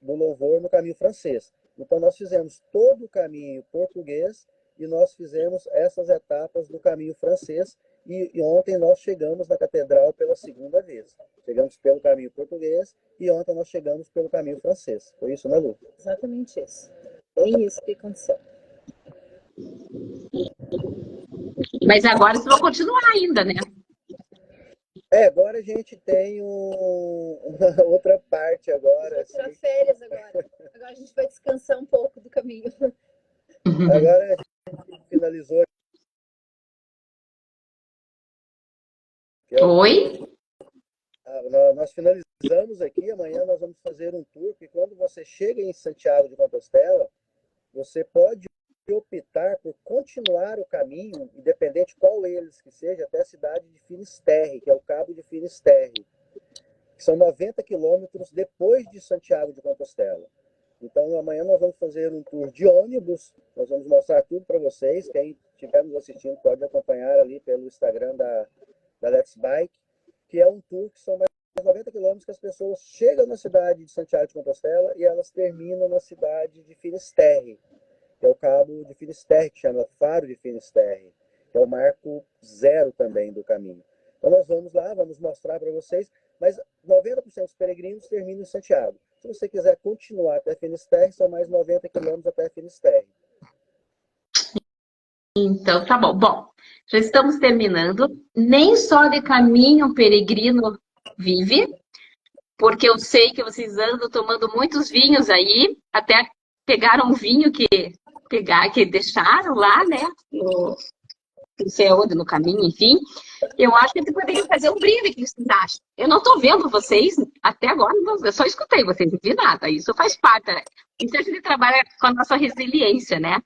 do Louvor no caminho francês. Então, nós fizemos todo o caminho português e nós fizemos essas etapas do caminho francês. E ontem nós chegamos na catedral pela 2ª vez. Chegamos pelo caminho português e ontem nós chegamos pelo caminho francês. Foi isso, né, Lu? Exatamente isso. Bem isso que aconteceu. Mas agora vocês vão continuar ainda, né? Agora a gente tem uma outra parte agora. Vou tirar férias agora. Agora a gente vai descansar um pouco do caminho. Agora a gente finalizou. Oi? Nós finalizamos aqui, amanhã nós vamos fazer um tour, que quando você chega em Santiago de Compostela, você pode optar por continuar o caminho, independente qual eles que seja, até a cidade de Finisterre, que é o Cabo de Finisterre, que são 90 quilômetros depois de Santiago de Compostela. Então, amanhã nós vamos fazer um tour de ônibus, nós vamos mostrar tudo para vocês, quem estiver nos assistindo pode acompanhar ali pelo Instagram da Let's Bike, que é um tour que são mais 90 quilômetros que as pessoas chegam na cidade de Santiago de Compostela e elas terminam na cidade de Finisterre, que é o Cabo de Finisterre, que chama Faro de Finisterre, que é o marco 0 também do caminho. Então nós vamos lá, vamos mostrar para vocês, mas 90% dos peregrinos terminam em Santiago. Se você quiser continuar até Finisterre, são mais 90 quilômetros até Finisterre. Então, tá bom. Bom, já estamos terminando. Nem só de caminho o peregrino vive, porque eu sei que vocês andam tomando muitos vinhos aí, até pegaram um vinho que pegar, que deixaram lá, né? Não sei aonde, no caminho, enfim. Eu acho que a gente poderia fazer um brinde, o que vocês acham? Eu não estou vendo vocês até agora, eu só escutei vocês, não vi nada. Isso faz parte, né? Isso a gente trabalha com a nossa resiliência, né?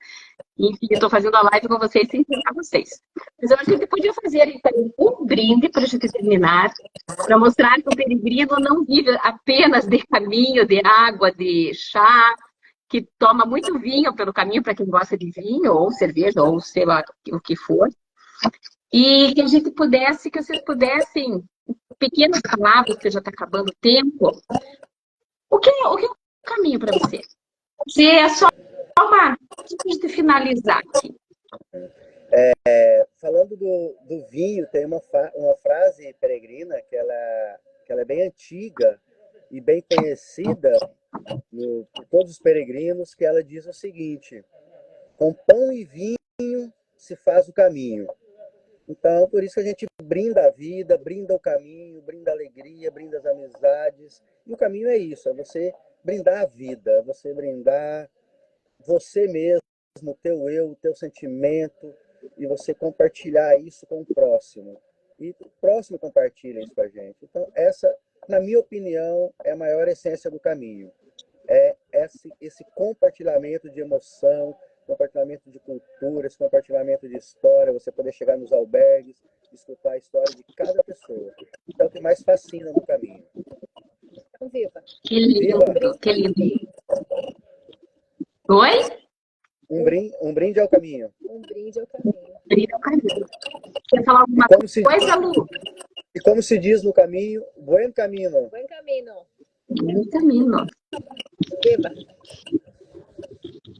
Enfim, eu estou fazendo a live com vocês sem pensar vocês. Mas eu acho que a gente podia fazer, então, um brinde para a gente terminar, para mostrar que o peregrino não vive apenas de caminho, de água, de chá, que toma muito vinho pelo caminho, para quem gosta de vinho, ou cerveja, ou sei lá o que for. E que a gente pudesse, que vocês pudessem, pequenas palavras, porque já está acabando o tempo, o que é o caminho para você? Se é só uma, antes de finalizar aqui. Falando do vinho, tem uma frase peregrina que ela é bem antiga e bem conhecida por todos os peregrinos, que ela diz o seguinte: com pão e vinho se faz o caminho. Então, por isso que a gente brinda a vida, brinda o caminho, brinda a alegria, brinda as amizades. E o caminho é isso, é você brindar a vida, é você brindar você mesmo, o teu eu, o teu sentimento, e você compartilhar isso com o próximo. E o próximo compartilha isso com a gente. Então, essa, na minha opinião, é a maior essência do caminho. É esse compartilhamento de emoção, compartilhamento de cultura, esse compartilhamento de história, você poder chegar nos albergues, escutar a história de cada pessoa. Então, o que mais fascina no caminho. Então, viva. Que lindo, Viva. que lindo. Oi? Um brinde ao caminho. Um brinde ao caminho. Brinde ao caminho. Quer falar alguma coisa, Lu? E como se diz no caminho, buen camino. Buen camino. Buen camino. Viva.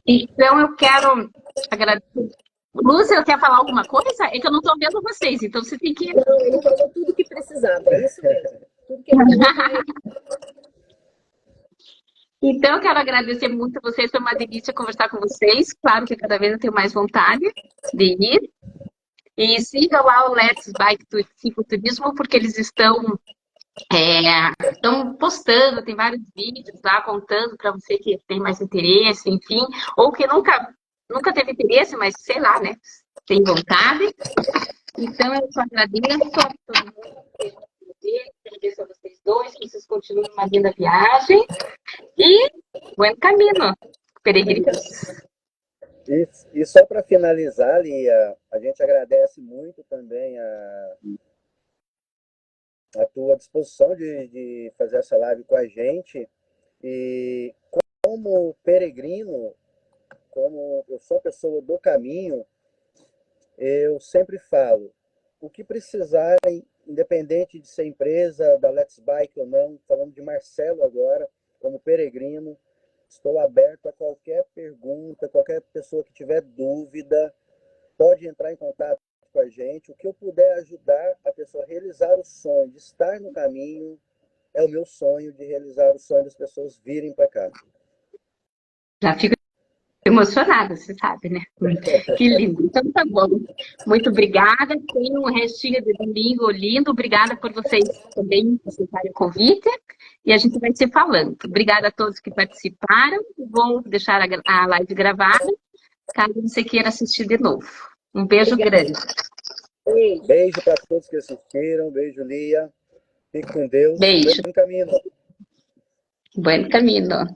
Então, eu quero agradecer. Lúcia, quer falar alguma coisa? É que eu não estou vendo vocês, então você tem que... Não, ele falou tudo que precisava, é isso mesmo. Tudo que ele falou. Então, eu quero agradecer muito a vocês, foi uma delícia conversar com vocês. Claro que cada vez eu tenho mais vontade de ir. E sigam lá o Let's Bike Cicloturismo, porque eles estão postando, tem vários vídeos lá contando para você que tem mais interesse, enfim, ou que nunca teve interesse, mas sei lá, né? Tem vontade. Então, eu só agradeço a todo mundo. Agradeço a vocês dois, que vocês continuem uma linda viagem. E bom caminho, peregrinos. E só para finalizar, Lia, a gente agradece muito também a tua disposição de fazer essa live com a gente. E como peregrino, como eu sou pessoa do caminho, eu sempre falo, o que precisarem, independente de ser empresa, da Let's Bike ou não, falando de Marcelo agora, como peregrino, estou aberto a qualquer pergunta, qualquer pessoa que tiver dúvida, pode entrar em contato com a gente. O que eu puder ajudar a pessoa a realizar o sonho de estar no caminho, é o meu sonho de realizar o sonho das pessoas virem para cá. Já fico emocionada, você sabe, né? Que lindo. Então tá bom. Muito obrigada. Tenha um restinho de domingo lindo. Obrigada por vocês também aceitarem o convite. E a gente vai se falando. Obrigada a todos que participaram. Vou deixar a live gravada, caso você queira assistir de novo. Um beijo grande. Beijo para todos que assistiram. Beijo, Lia. Fique com Deus. Beijo. Bom caminho. Buen camino.